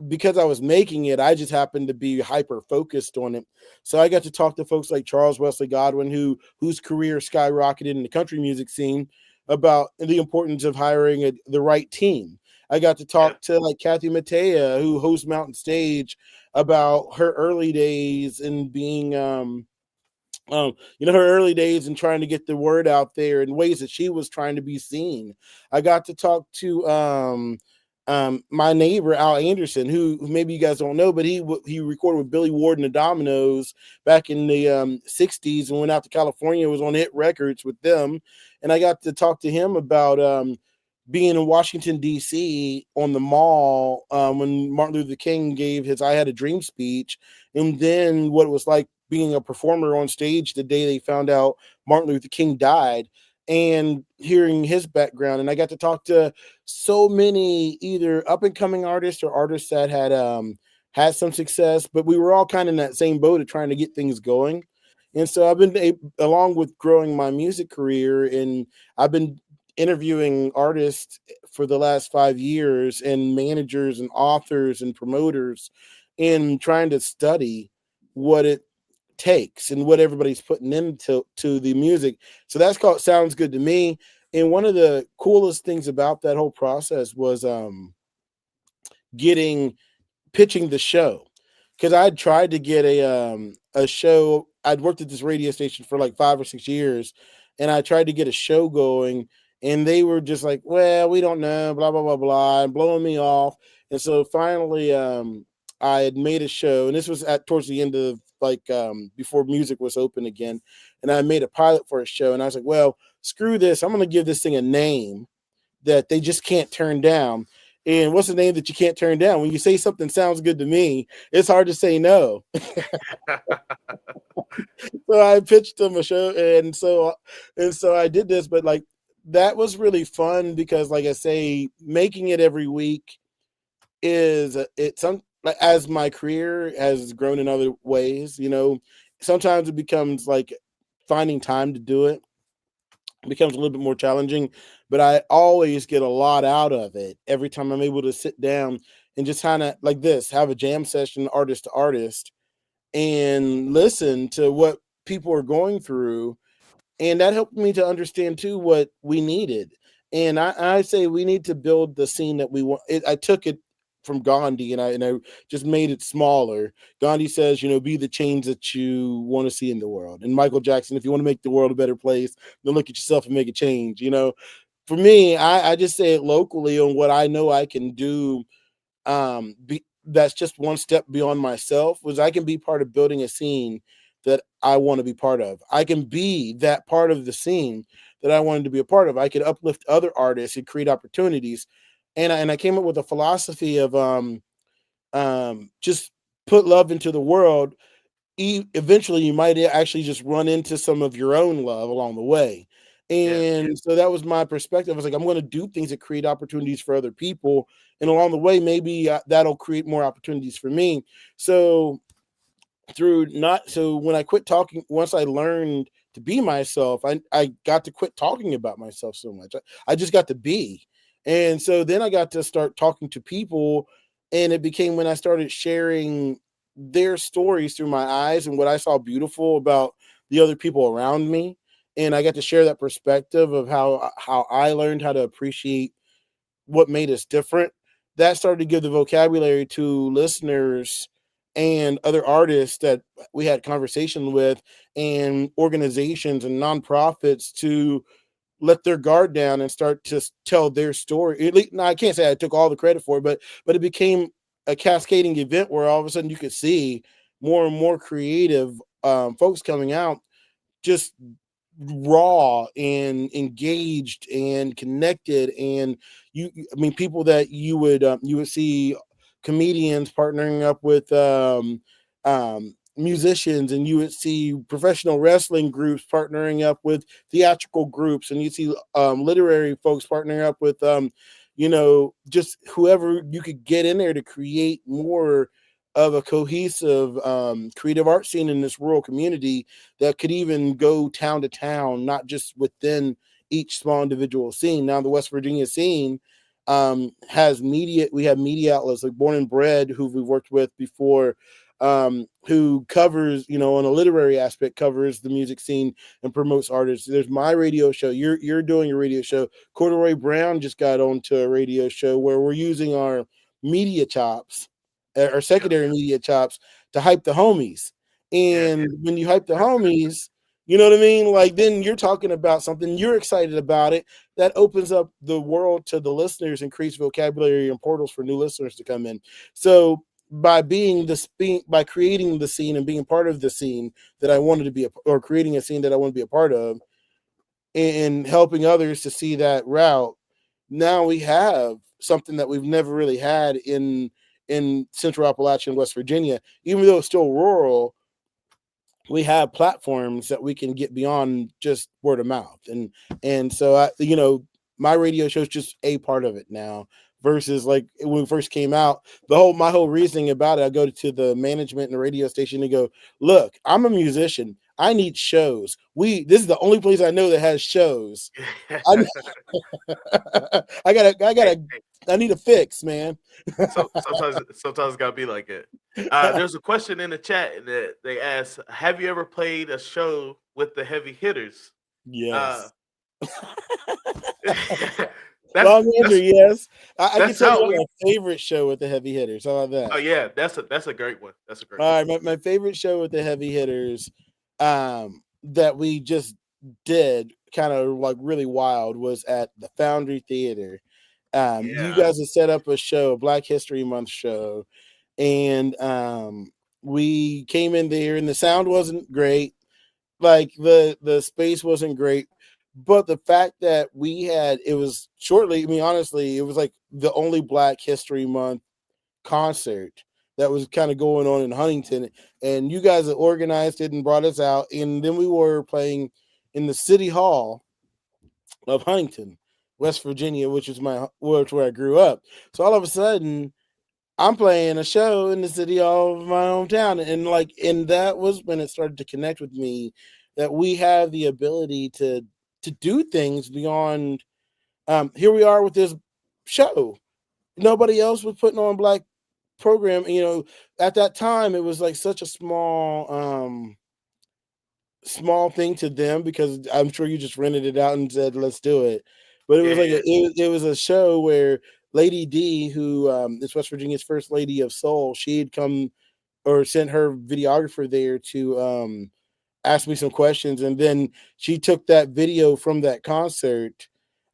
Because I was making it, I just happened to be hyper focused on it. So I got to talk to folks like Charles Wesley Godwin, whose career skyrocketed in the country music scene, about the importance of hiring the right team. I got to Yeah. talk to like Kathy Mattea, who hosts Mountain Stage, about her early days in being her early days and trying to get the word out there in ways that she was trying to be seen. I got to talk to my neighbor Al Anderson, who maybe you guys don't know, but he recorded with Billy Ward and the Dominoes back in the '60s and went out to California. Was on hit records with them, and I got to talk to him about being in Washington, D.C. on the mall when Martin Luther King gave his I Had a Dream speech, and then what it was like being a performer on stage the day they found out Martin Luther King died, and hearing his background. And I got to talk to so many either up and coming artists or artists that had some success, but we were all kind of in that same boat of trying to get things going. And so I've been along with growing my music career, and I've been interviewing artists for the last 5 years, and managers and authors and promoters, and trying to study what it takes and what everybody's putting into the music. So that's called Sounds Good to Me. And one of the coolest things about that whole process was getting pitching the show, because I'd tried to get a show. I'd worked at this radio station for like 5 or 6 years, and I tried to get a show going, and they were just like, "Well, we don't know," blah blah blah blah, and blowing me off. And so finally, I had made a show, and this was towards the end of like before music was open again, and I made a pilot for a show, and I was like, "Well, screw this! I'm going to give this thing a name that they just can't turn down." And what's the name that you can't turn down? When you say something sounds good to me, it's hard to say no. So I pitched them a show, and so I did this, but like that was really fun because, like I say, making it every week is it's some like, as my career has grown in other ways, sometimes it becomes like finding time to do it becomes a little bit more challenging, but I always get a lot out of it every time I'm able to sit down and just kind of like this, have a jam session artist to artist and listen to what people are going through. And that helped me to understand too what we needed. And I say we need to build the scene that we want. I took it from Gandhi, and I just made it smaller. Gandhi says, be the change that you want to see in the world. And Michael Jackson, if you want to make the world a better place, then look at yourself and make a change. For me, I just say it locally on what I know I can do. That's just one step beyond myself. Was I can be part of building a scene that I want to be part of. I can be that part of the scene that I wanted to be a part of. I could uplift other artists and create opportunities. And I came up with a philosophy of just put love into the world. Eventually you might actually just run into some of your own love along the way. Yeah. And so that was my perspective. I was like, I'm going to do things that create opportunities for other people, and along the way maybe that'll create more opportunities for me. So through not so when I quit talking, once I learned to be myself, I got to quit talking about myself so much. I just got to be. And so then I got to start talking to people, and it became when I started sharing their stories through my eyes and what I saw beautiful about the other people around me. And I got to share that perspective of how I learned how to appreciate what made us different. That started to give the vocabulary to listeners and other artists that we had conversation with, and organizations and nonprofits to let their guard down and start to tell their story. At least, now, I can't say I took all the credit for it, but it became a cascading event where all of a sudden you could see more and more creative folks coming out, just raw and engaged and connected. And I mean, people that you would see comedians partnering up with musicians, and you would see professional wrestling groups partnering up with theatrical groups, and you see literary folks partnering up with just whoever you could get in there to create more of a cohesive creative art scene in this rural community that could even go town to town, not just within each small individual scene. Now, the West Virginia scene has media. We have media outlets like Born and Bred, who we've worked with before, who covers, on a literary aspect, covers the music scene and promotes artists. There's my radio show. You're doing a radio show. Corduroy Brown just got onto a radio show where we're using our media chops, our Yeah. secondary media chops, to hype the homies. Yeah. And when you hype the homies, you know what I mean? Like, then you're talking about something, you're excited about it. That opens up the world to the listeners and creates vocabulary and portals for new listeners to come in. So by creating the scene and being part of the scene that I wanted to be or creating a scene that I want to be a part of, and helping others to see that route, now we have something that we've never really had in Central Appalachia and West Virginia. Even though it's still rural, we have platforms that we can get beyond just word of mouth. And so my radio show is just a part of it now, versus like when we first came out, my whole reasoning about it, I go to the management and the radio station and go, look, I'm a musician, I need shows. This is the only place I know that has shows. I Hey, hey, I need a fix, man. so sometimes it gotta be like it. There's a question in the chat that they ask: have you ever played a show with the heavy hitters? Uh, Yes. that's Long answer, that's yes. I can that's tell how you we. my favorite show with the heavy hitters. How about Oh that? yeah, that's a great one. That's a great one. All right, my favorite show with the heavy hitters, that we just did kind of like really wild, was at the Foundry Theater. You Yeah, guys have set up a show, a Black History Month show, and we came in there, and the sound wasn't great, like the space wasn't great, but the fact that it was shortly, I mean, honestly, it was like the only Black History Month concert that was kind of going on in Huntington, and you guys had organized it and brought us out, and then we were playing in the city hall of Huntington, West Virginia, which is where I grew up. So all of a sudden, I'm playing a show in the city of my hometown, and that was when it started to connect with me that we have the ability to do things beyond. Here we are with this show. Nobody else was putting on Black program. At that time, it was like such a small thing to them, because I'm sure you just rented it out and said, let's do it. But it was Yeah, like yeah, it was a show where Lady D, who is West Virginia's first lady of soul, she had come or sent her videographer there to ask me some questions, and then she took that video from that concert,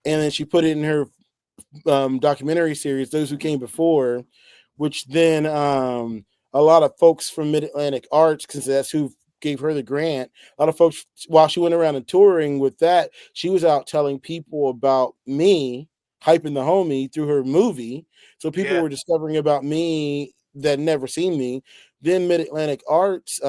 and then she put it in her documentary series, Those Who Came Before, which then a lot of folks from Mid Atlantic Arts, because that's who gave her the grant. A lot of folks, while she went around and touring with that, she was out telling people about me, hyping the homie through her movie. So people yeah, were discovering about me that never seen me. Then Mid Atlantic Arts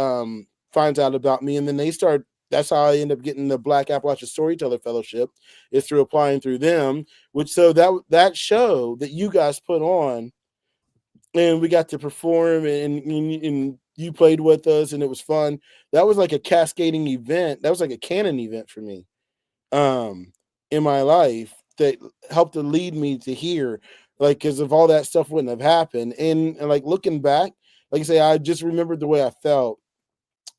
finds out about me, and then they start. That's how I end up getting the Black Appalachian Storyteller Fellowship, is through applying through them. Which so that show that you guys put on, and we got to perform, and you played with us, and it was fun. That was like a cascading event. That was like a canon event for me, um, in my life that helped to lead me to here. Like, because if all that stuff wouldn't have happened, and like looking back, like I say, I just remembered the way I felt.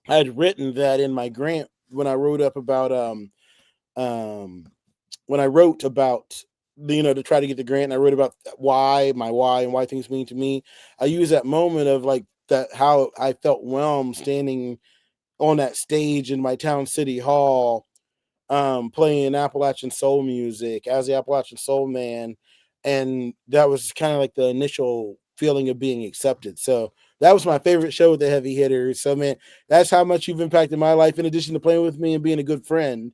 I had written that in my grant when I wrote up about um when I wrote about to try to get the grant, and I wrote about why and why things mean to me. I use that moment of like that how I felt whelmed standing on that stage in my town city hall, playing Appalachian soul music as the Appalachian soul man, and that was kind of like the initial feeling of being accepted. So that was my favorite show with the heavy hitters. So man, that's how much you've impacted my life. In addition to playing with me and being a good friend,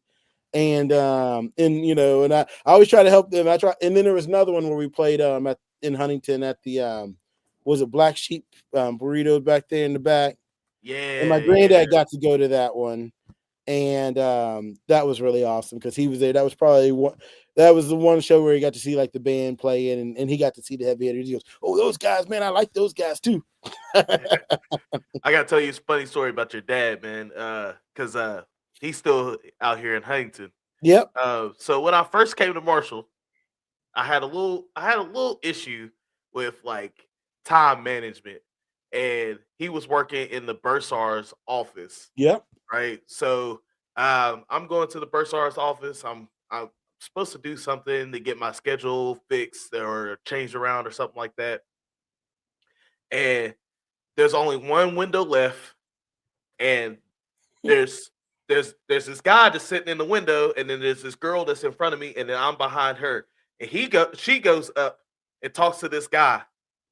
and I always try to help them. I try, and then there was another one where we played in Huntington at the was it Black Sheep burrito back there in the back, and my yeah, granddad yeah. got to go to that one, and that was really awesome because he was there. That was probably one. That was the one show where he got to see like the band play, and he got to see the heavy hitters. He goes, "Oh, those guys, man, I like those guys too." I gotta tell you a funny story about your dad, man. Cause he's still out here in Huntington. Yep. So when I first came to Marshall, I had a little issue with like time management, and he was working in the bursar's office, Yep. right? So I'm going to the bursar's office. I'm supposed to do something to get my schedule fixed or changed around or something like that, and there's only one window left, and there's there's this guy that's sitting in the window, and then there's this girl that's in front of me, and then I'm behind her. And she goes up and talks to this guy,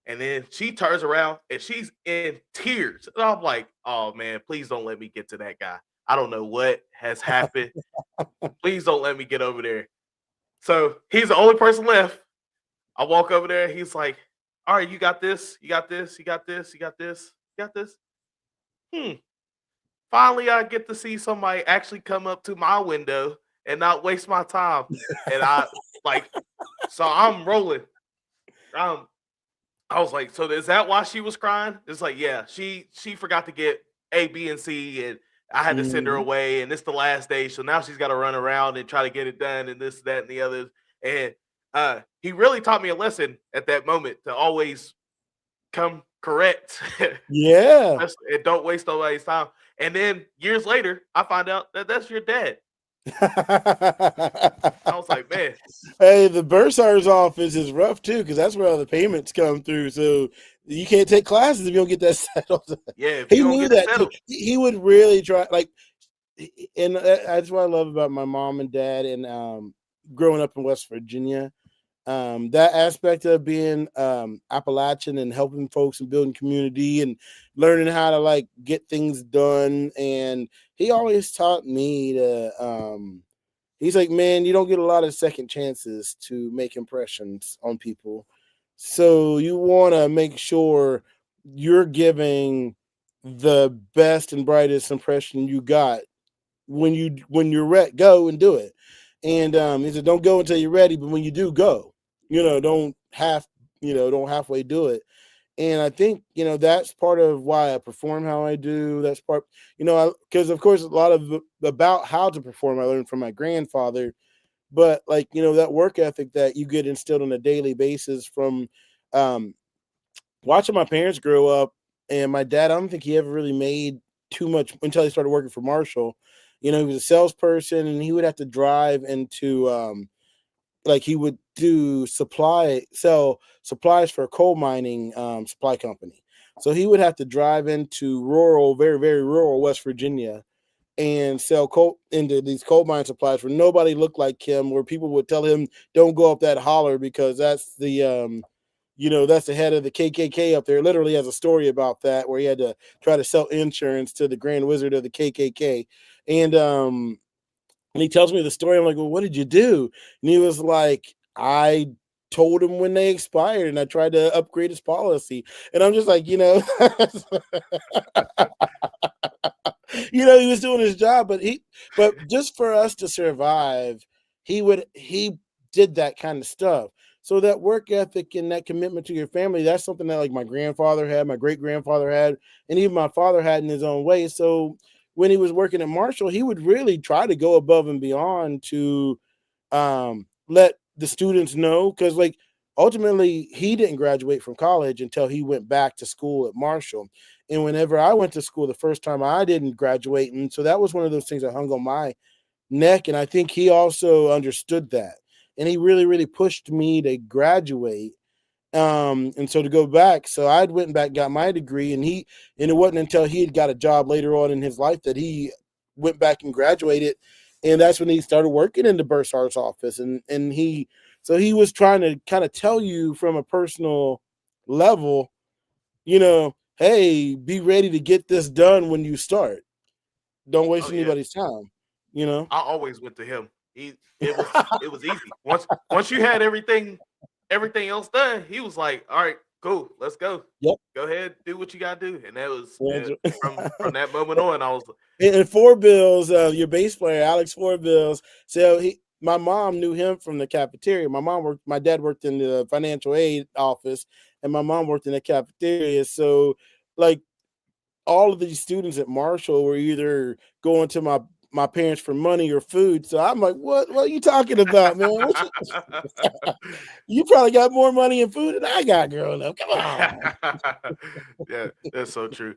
and then she turns around and she's in tears. And I'm like, oh man, please don't let me get to that guy. I don't know what has happened. Please don't let me get over there. So he's the only person left. I walk over there. He's like, all right, you got this, you got this, you got this, you got this, you got this. Hmm. Finally, I get to see somebody actually come up to my window and not waste my time. And I like, so I'm rolling. Um, I was like, so is that why she was crying? It's like, yeah, she forgot to get A, B, and C, and I had to send her Mhm. away, and it's the last day, so now she's got to run around and try to get it done, and this, that, and the other. And he really taught me a lesson at that moment to always come correct. Yeah. And don't waste nobody's time. And then years later, I find out that that's your dad. I was like, man, Hey, the bursar's office is rough too because that's where all the payments come through. So you can't take classes if you don't get that settled. yeah, if you He don't knew get it that too. settled, He would really try, like, and that's what I love about my mom and dad, and growing up in West Virginia. That aspect of being Appalachian and helping folks and building community and learning how to like get things done. And he always taught me to he's like, man, you don't get a lot of second chances to make impressions on people. So you want to make sure you're giving the best and brightest impression you got when you're ready, go and do it. And he said, don't go until you're ready, but when you do, go. Don't halfway do it. And I think that's part of why I perform how I do. That's part, because of course a lot of about how to perform I learned from my grandfather, but like that work ethic that you get instilled on a daily basis from um, watching my parents grow up, and my dad, I don't think he ever really made too much until he started working for Marshall. He was a salesperson, and he would have to drive into like he would sell supplies for a coal mining supply company. So he would have to drive into rural, very, very rural West Virginia and sell coal into these coal mine supplies where nobody looked like him, where people would tell him, don't go up that holler because that's the that's the head of the KKK up there. Literally has a story about that where he had to try to sell insurance to the Grand Wizard of the KKK. And he tells me the story. I'm like, well, what did you do? And he was like, I told him when they expired and I tried to upgrade his policy. And I'm just like, he was doing his job, but just for us to survive, he did that kind of stuff. So that work ethic and that commitment to your family, that's something that like my grandfather had, my great grandfather had, and even my father had in his own way. So when he was working at Marshall, he would really try to go above and beyond to let the students know, because like ultimately he didn't graduate from college until he went back to school at Marshall. And whenever I went to school the first time, I didn't graduate. And so that was one of those things that hung on my neck. And I think he also understood that. And he really, really pushed me to graduate. And so to go back, so I went back, got my degree, and it wasn't until he had got a job later on in his life that he went back and graduated. And that's when he started working in the Bursar's office. And he was trying to kind of tell you from a personal level, hey, be ready to get this done when you start. Don't waste anybody's time, I always went to him. It was easy. Once you had everything else done, he was like, all right, cool, let's go. Yep. Go ahead, do what you gotta do. And that was from that moment on, I was and Four Bills, your bass player, Alex Four Bills. So my mom knew him from the cafeteria. My dad worked in the financial aid office, and my mom worked in the cafeteria. So like all of these students at Marshall were either going to my parents for money or food. So I'm like, what are you talking about, man? You probably got more money and food than I got growing up. Come on. Yeah, that's so true.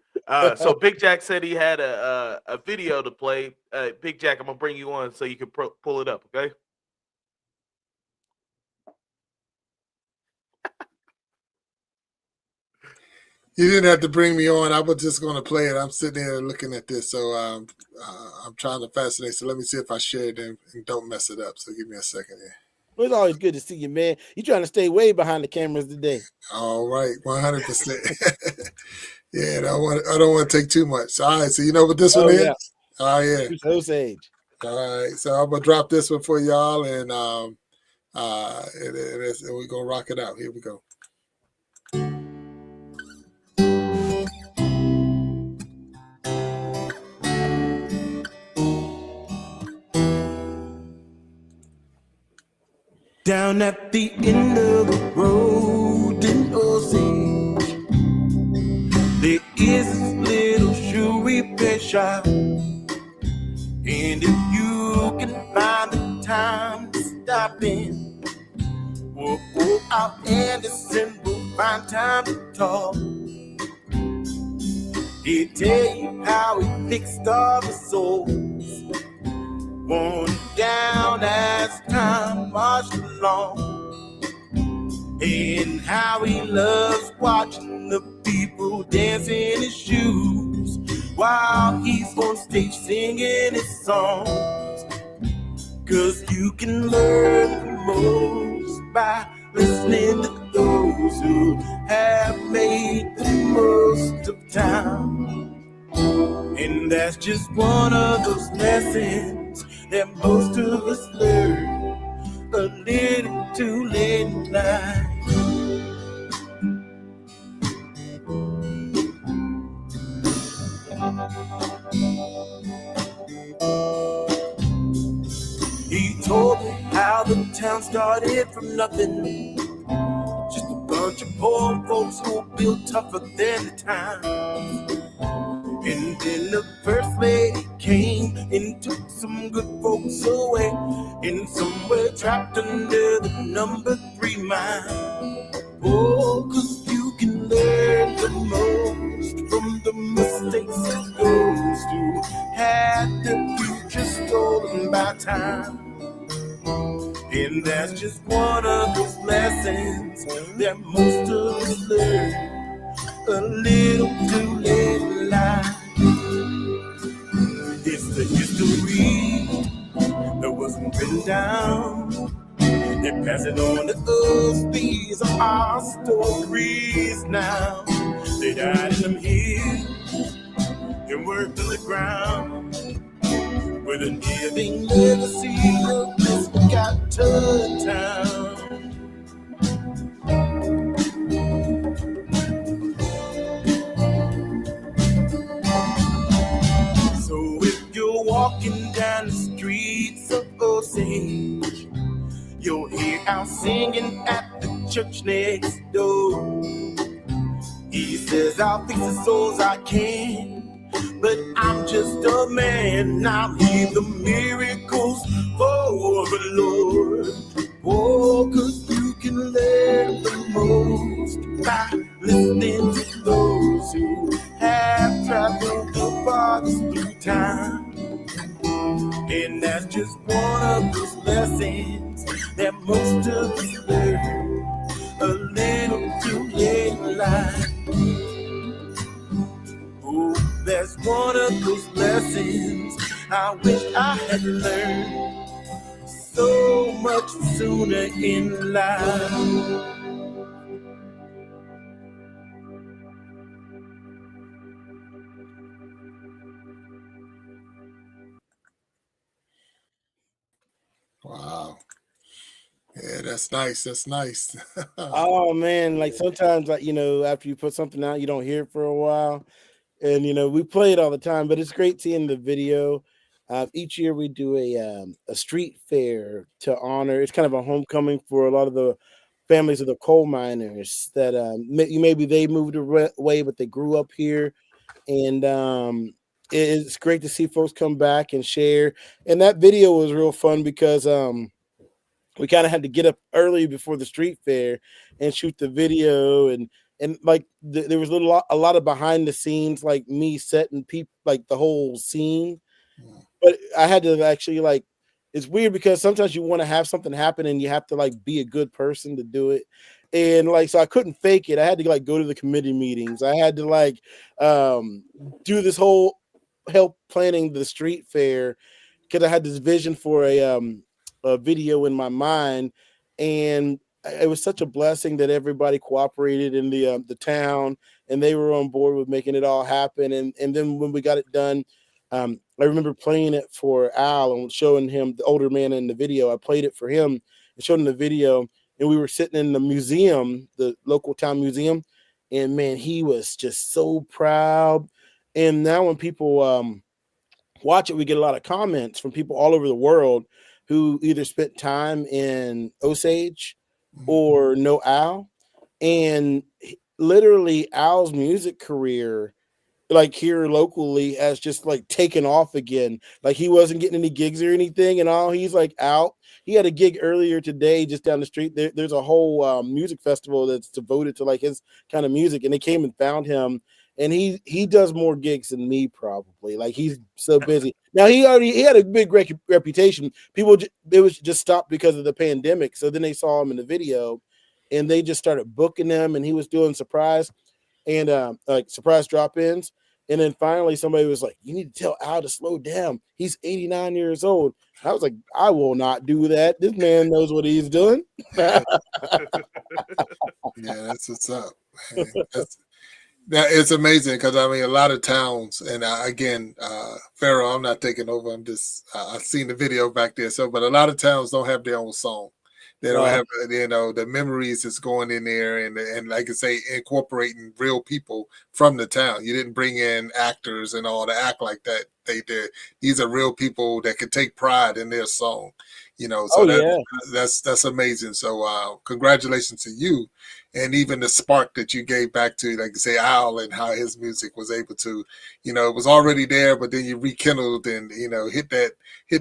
So Big Jack said he had a video to play. Big Jack, I'm gonna bring you on so you can pull it up, okay? You didn't have to bring me on. I was just going to play it. I'm sitting here looking at this, so I'm trying to fascinate. So let me see if I share it and don't mess it up. So give me a second here. Well, it's always good to see you, man. You trying to stay way behind the cameras today. All right, 100%. Yeah, I don't want to take too much. All right, so you know what this one is? Yeah. Oh yeah. So sage. All right, so I'm gonna drop this one for y'all, and we're gonna rock it out. Here we go. Down at the end of the road in Osage, there is this little shoe repair shop. And if you can find the time to stop in, we'll go out and listen, we'll find time to talk. He'll tell you how he fixed all the souls, worn down as time marched along, and how he loves watching the people dance in his shoes while he's on stage singing his songs. 'Cause you can learn the most by listening to those who have made the most of time. And that's just one of those lessons that most of us learn a little too late in life. He told me how the town started from nothing, just a bunch of poor folks who built tougher than the time. And then the first lady came and took some good folks away, and some were trapped under the number 3 mile. Oh, 'cause you can learn the most from the mistakes of those who had the future stolen by time. And That's just one of those lessons that most of us learn a little too late in life. It's the history that wasn't written down. They pass it on to us. These are our stories now. They died in them hills and worked on the ground with a living legacy of this forgotten town. So if you're walking down the streets of Osage, you'll hear out singing at the church next door. He says, I'll fix the souls I can, but I'm just a man. I'll leave the miracles for the Lord. Oh, 'cause you can learn the most by listening to those who have traveled the farthest through time. And that's just one of those lessons that most of us learn a little too late in life. Oh, that's one of those lessons I wish I had learned so much sooner in life. Wow. Yeah, that's nice. That's nice. Oh man, like sometimes, like after you put something out, you don't hear it for a while, and we play it all the time. But it's great seeing the video. Each year we do a street fair to honor. It's kind of a homecoming for a lot of the families of the coal miners that maybe they moved away, but they grew up here, and it's great to see folks come back and share. And that video was real fun because we kind of had to get up early before the street fair and shoot the video, and like there was a lot of behind the scenes, like me setting people, like the whole scene. But I had to actually, like, it's weird because sometimes you want to have something happen and you have to like be a good person to do it. And like, so I couldn't fake it. I had to like go to the committee meetings. I had to like do this whole help planning the street fair because I had this vision for a video in my mind, and it was such a blessing that everybody cooperated in the town, and they were on board with making it all happen. And then when we got it done, I remember playing it for Al and showing him, the older man in the video. I played it for him and showed him the video, and we were sitting in the museum, the local town museum, and man, he was just so proud. And now when people watch it, we get a lot of comments from people all over the world who either spent time in Osage or know Al. And literally Al's music career, like here locally, has just like taken off again. Like he wasn't getting any gigs or anything, and all he's like out. He had a gig earlier today just down the street. There's a whole music festival that's devoted to like his kind of music, and they came and found him. And he does more gigs than me probably. Like he's so busy now. He had a big reputation. It was just stopped because of the pandemic. So then they saw him in the video, and they just started booking him. And he was doing surprise and like surprise drop-ins. And then finally somebody was like, you need to tell Al to slow down. He's 89 years old. I was like, I will not do that. This man knows what he's doing. Yeah, that's what's up. It's amazing because I mean, a lot of towns, and again, Pharaoh, I'm not taking over. I'm just I've seen the video back there. So, but a lot of towns don't have their own song. They don't have, the memories that's going in there, and like I say, incorporating real people from the town. You didn't bring in actors and all to act like that. They did. These are real people that can take pride in their song. So that's amazing. So congratulations to you, and even the spark that you gave back to, like you say, Al, and how his music was able to, it was already there, but then you rekindled and hit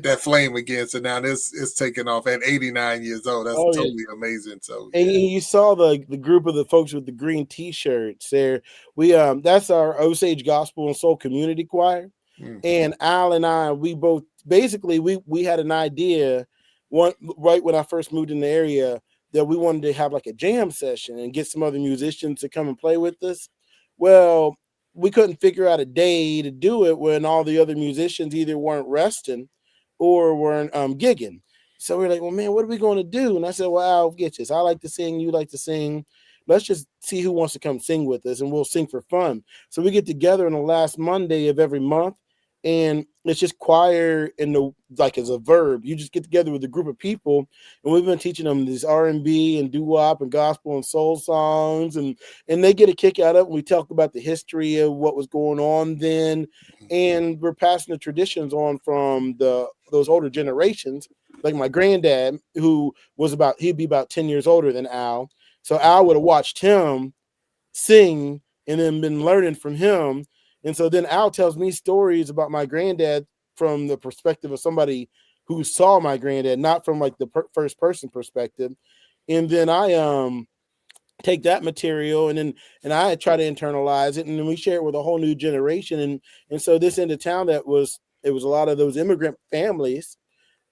that flame again. So now it's taking off at 89 years old. That's totally amazing. So and you saw the group of the folks with the green T-shirts there. We that's our Osage Gospel and Soul Community Choir, and Al and I, we both basically we had an idea one right when I first moved in the area that we wanted to have like a jam session and get some other musicians to come and play with us. Well, we couldn't figure out a day to do it when all the other musicians either weren't resting or weren't gigging. So we're like, well, man, what are we going to do? And I said, well, I'll get this. I like to sing. You like to sing. Let's just see who wants to come sing with us, and we'll sing for fun. So we get together on the last Monday of every month, and it's just choir in the like as a verb. You just get together with a group of people, and we've been teaching them this R&B and doo-wop and gospel and soul songs, and they get a kick out of it. And we talk about the history of what was going on then, and we're passing the traditions on from those older generations. Like my granddad, who was he'd be about 10 years older than Al. So Al would have watched him sing and then been learning from him. And so then Al tells me stories about my granddad from the perspective of somebody who saw my granddad, not from like the first person perspective. And then I take that material and I try to internalize it, and then we share it with a whole new generation. And so this end of town it was a lot of those immigrant families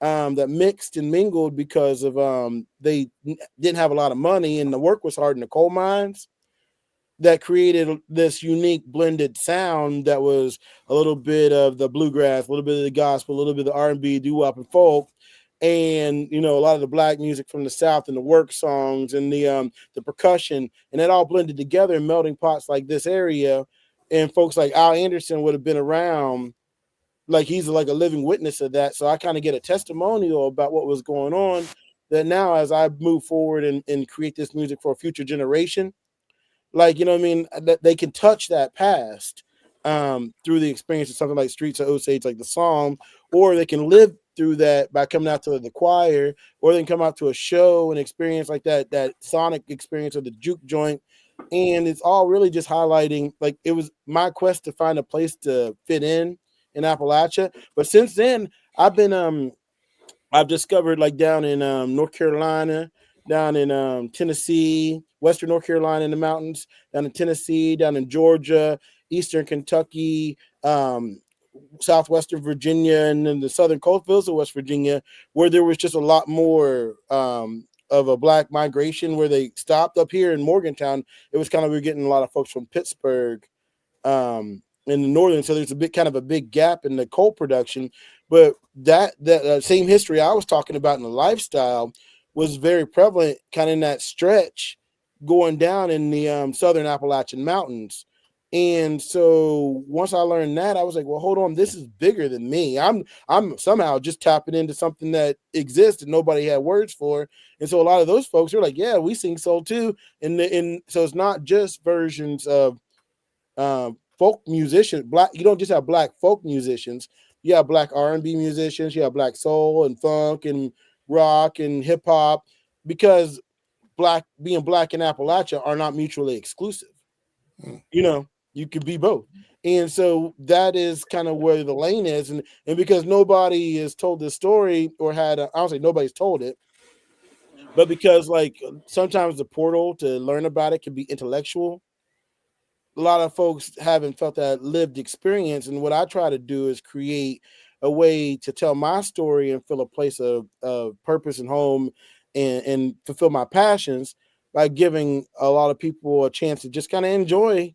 that mixed and mingled because of they didn't have a lot of money and the work was hard in the coal mines, that created this unique blended sound that was a little bit of the bluegrass, a little bit of the gospel, a little bit of the R&B, doo-wop, and folk, and a lot of the black music from the South and the work songs and the percussion, and it all blended together in melting pots like this area. And folks like Al Anderson would have been around, like he's like a living witness of that. So I kind of get a testimonial about what was going on. That now, as I move forward and create this music for a future generation, like what I mean, that they can touch that past through the experience of something like Streets of Osage, like the song, or they can live through that by coming out to the choir, or they can come out to a show and experience like that sonic experience of the juke joint. And it's all really just highlighting, like, it was my quest to find a place to fit in Appalachia. But since then, I've discovered, like, down in North Carolina, down in Tennessee, Western North Carolina in the mountains, down in Tennessee, down in Georgia, Eastern Kentucky, Southwestern Virginia, and then the southern coastal of West Virginia, where there was just a lot more of a black migration, where they stopped. Up here in Morgantown, it was kind of, we are getting a lot of folks from Pittsburgh in the northern, so there's a big gap in the coal production. But that same history I was talking about in the lifestyle was very prevalent kind of in that stretch going down in the southern Appalachian Mountains. And so once I learned that, I was like, well, hold on, this is bigger than me. I'm somehow just tapping into something that exists and nobody had words for. And so a lot of those folks are like, yeah, we sing soul too. And so it's not just versions of folk musicians. Black, you don't just have black folk musicians. You have black R&B musicians. You have black soul and funk and rock and hip hop, because being black in Appalachia are not mutually exclusive. You could be both. And so that is kind of where the lane is. And because nobody has told this story, or I don't say nobody's told it, but because, like, sometimes the portal to learn about it can be intellectual. A lot of folks haven't felt that lived experience. And what I try to do is create a way to tell my story and feel a place of purpose and home, and fulfill my passions by giving a lot of people a chance to just kind of enjoy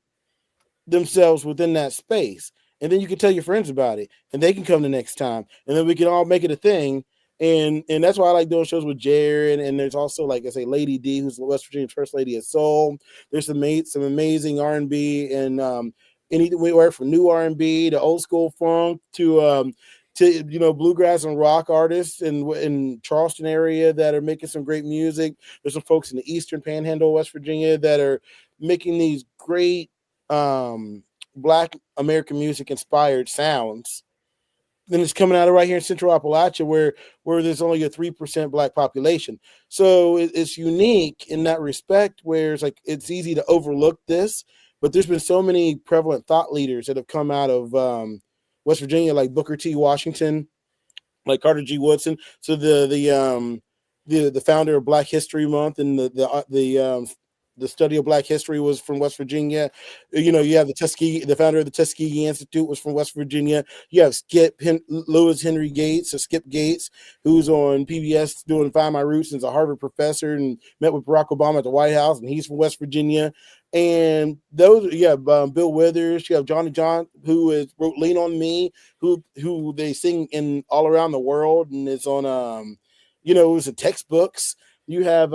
themselves within that space. And then you can tell your friends about it, and they can come the next time, and then we can all make it a thing. And that's why I like doing shows with Jared. And there's also, like I say, Lady D, who's West Virginia's first lady of soul. There's some amazing R&B, and anywhere from new R&B to old school funk to bluegrass and rock artists in Charleston area that are making some great music. There's some folks in the Eastern Panhandle, West Virginia, that are making these great Black American music inspired sounds. Then it's coming out of right here in Central Appalachia, where there's only a 3% Black population. So it's unique in that respect, where it's like, it's easy to overlook this, but there's been so many prevalent thought leaders that have come out of West Virginia, like Booker T. Washington, like Carter G. Woodson. So the founder of Black History Month, and the the study of Black history was from West Virginia. You know, you have the founder of the Tuskegee Institute was from West Virginia. You have Lewis Henry Gates, or Skip Gates, who's on PBS doing Find My Roots, and is a Harvard professor and met with Barack Obama at the White House, and he's from West Virginia. And those, you have Bill Withers, you have Johnny John, who wrote "Lean on Me," who they sing in all around the world, and it's on you know, it was in textbooks. You have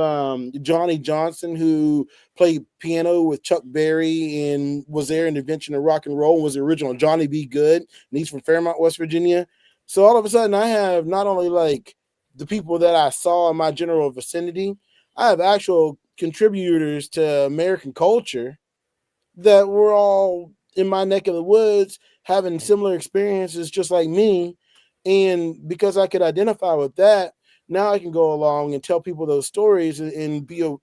Johnny Johnson, who played piano with Chuck Berry and was there in the invention of rock and roll, and was the original Johnny B. Good, and he's from Fairmont, West Virginia. So all of a sudden, I have not only like the people that I saw in my general vicinity, I have actual contributors to American culture that were all in my neck of the woods having similar experiences just like me. And because I could identify with that, now I can go along and tell people those stories and be a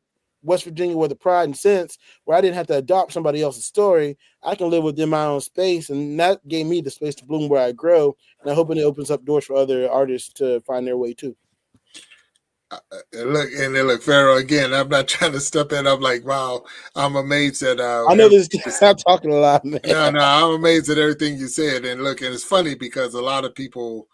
West Virginia with a pride and sense where I didn't have to adopt somebody else's story. I can live within my own space. And that gave me the space to bloom where I grow. And I hope it opens up doors for other artists to find their way too. Look, Pharaoh, again, I'm not trying to step in. I'm like, wow, I'm amazed at I know this. I'm talking a lot, man. No, I'm amazed at everything you said. And look, and it's funny because a lot of people,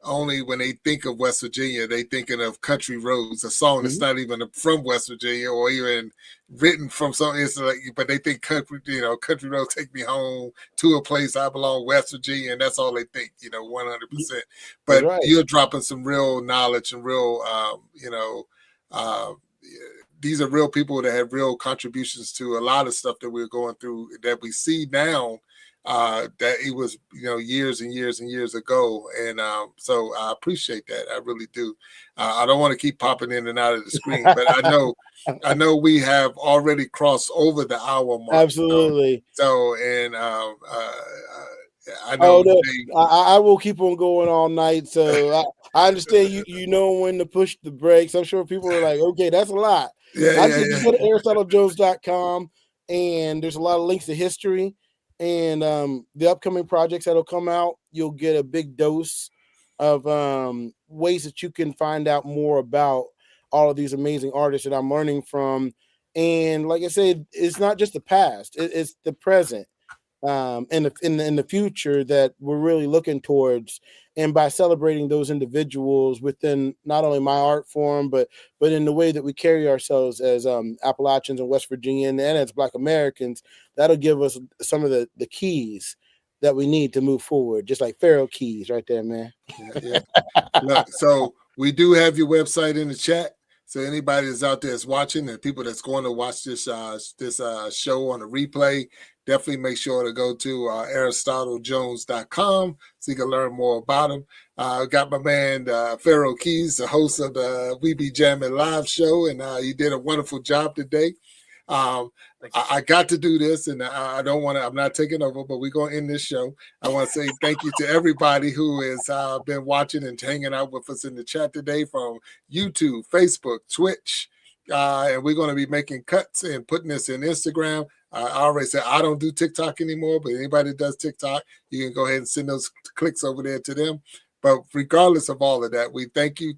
only when they think of West Virginia, they thinking of Country Roads, a song that's not even from West Virginia or even written from some. It's like, but they think Country Roads take me home to a place I belong, West Virginia, and that's all they think. 100%. But right. You're dropping some real knowledge and real, these are real people that have real contributions to a lot of stuff that we're going through that we see now. That it was, years and years and years ago. And so I appreciate that. I really do. I don't want to keep popping in and out of the screen, but I know we have already crossed over the hour mark. Absolutely. I know. I will keep on going all night. So I understand you know when to push the brakes. I'm sure people are like, okay, that's a lot. Just go to AristotleJones.com, and there's a lot of links to history. And the upcoming projects that'll come out, you'll get a big dose of ways that you can find out more about all of these amazing artists that I'm learning from. And like I said, it's not just the past; it's the present, and in the future that we're really looking towards. And by celebrating those individuals within not only my art form, but in the way that we carry ourselves as Appalachians and West Virginians and as Black Americans, that'll give us some of the keys that we need to move forward, just like Pharaoh keys right there, man. Yeah. Look, so we do have your website in the chat. So anybody that's out there that's watching and people that's going to watch this show on a replay, definitely make sure to go to AristotleJones.com so you can learn more about him. I got my man Pharaoh Keys, the host of the We Be Jammin live show, and he did a wonderful job today. I got to do this, and I don't want to. I'm not taking over, but we're going to end this show. I want to say thank you to everybody who has been watching and hanging out with us in the chat today from YouTube, Facebook, Twitch, and we're going to be making cuts and putting this in Instagram. I already said I don't do TikTok anymore, but anybody that does TikTok, you can go ahead and send those clicks over there to them. But regardless of all of that, we thank you,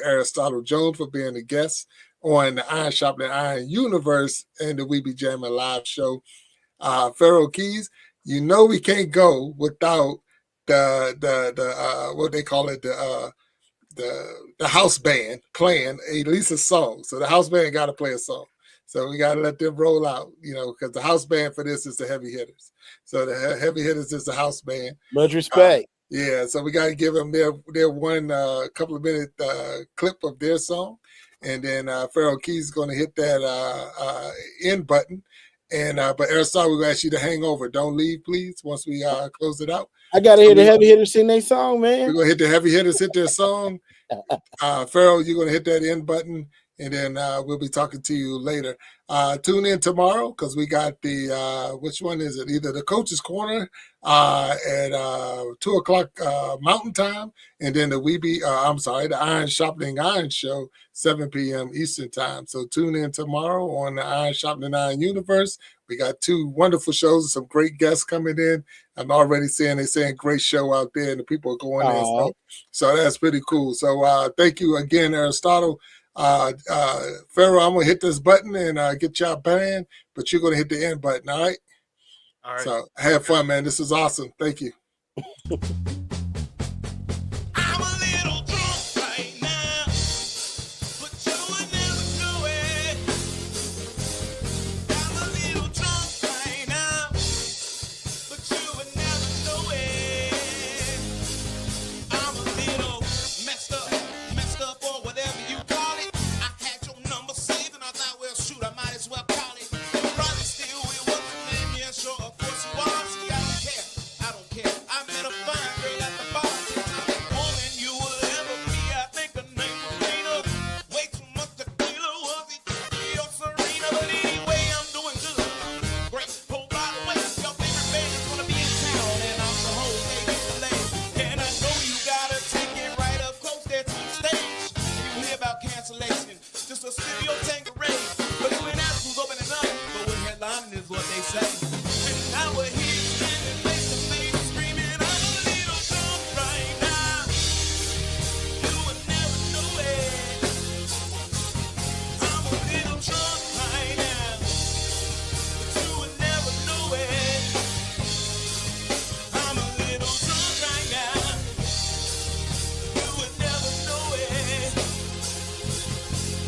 Aristotle Jones, for being a guest on the Iron Sharpening Iron universe and the We Be Jammin live show. Pharaoh Keys, we can't go without the what they call it, the house band playing at least a song. So the house band got to play a song. So we got to let them roll out, because the house band for this is the heavy hitters. So the heavy hitters is the house band. Much respect. Yeah, so we got to give them their one couple of minute clip of their song. And then Pharaoh Keys is going to hit that end button. And but Aristotle, we're going to ask you to hang over. Don't leave, please, once we close it out. I got to hear the heavy hitters sing their song, man. We're going to hit the heavy hitters, hit their song. Pharaoh, you're going to hit that end button. And then we'll be talking to you later. Tune in tomorrow because we got the, which one is it? Either the Coach's Corner at 2 o'clock Mountain Time, and then the Iron Sharpening Iron Show, 7 p.m. Eastern Time. So tune in tomorrow on the Iron Sharpening Iron Universe. We got 2 wonderful shows and some great guests coming in. I'm already saying great show out there, and the people are going there. So that's pretty cool. So thank you again, Aristotle. Pharaoh, I'm gonna hit this button and get y'all banned, but you're gonna hit the end button. All right. All right. So have fun, man. This is awesome. Thank you. I'm a little drunk right now, but you would never know it. I'm a little drunk right now, but you would never know it. I'm a little messed up, or whatever you call it. I had your number saved and I thought, well, shoot, I might as well call it. Your brother still with what's the name? Yeah, sure, of course you are. See, I don't care. I met a fine girl at the bar. Woman you will ever be. I think her name was Lena. Way too much tequila. Was it Jackie or Serena? But anyway, I'm doing good. Great. Oh, by the way, your favorite band is gonna be in town, and I'm the whole day late. And I know you gotta take it right up close there to the stage. You hear about cancellation, just a studio Tanqueray. But you ain't asked who's opening up, but we're headlining is what they say. And now we're here standing face to face, screaming, I'm a little drunk right now. You would never know it. I'm a little drunk right now, but you would never know it. I'm a little drunk right now. You would never know it.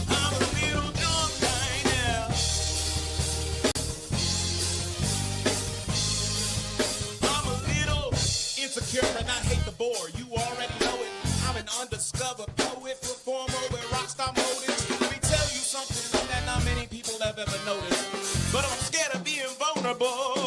I'm a little drunk right now. I'm a little insecure and I hate the bore. You already know it. I'm an undiscovered poet, performer with rockstar motives. Let me tell you something that not many people have ever noticed. But I'm scared of being vulnerable.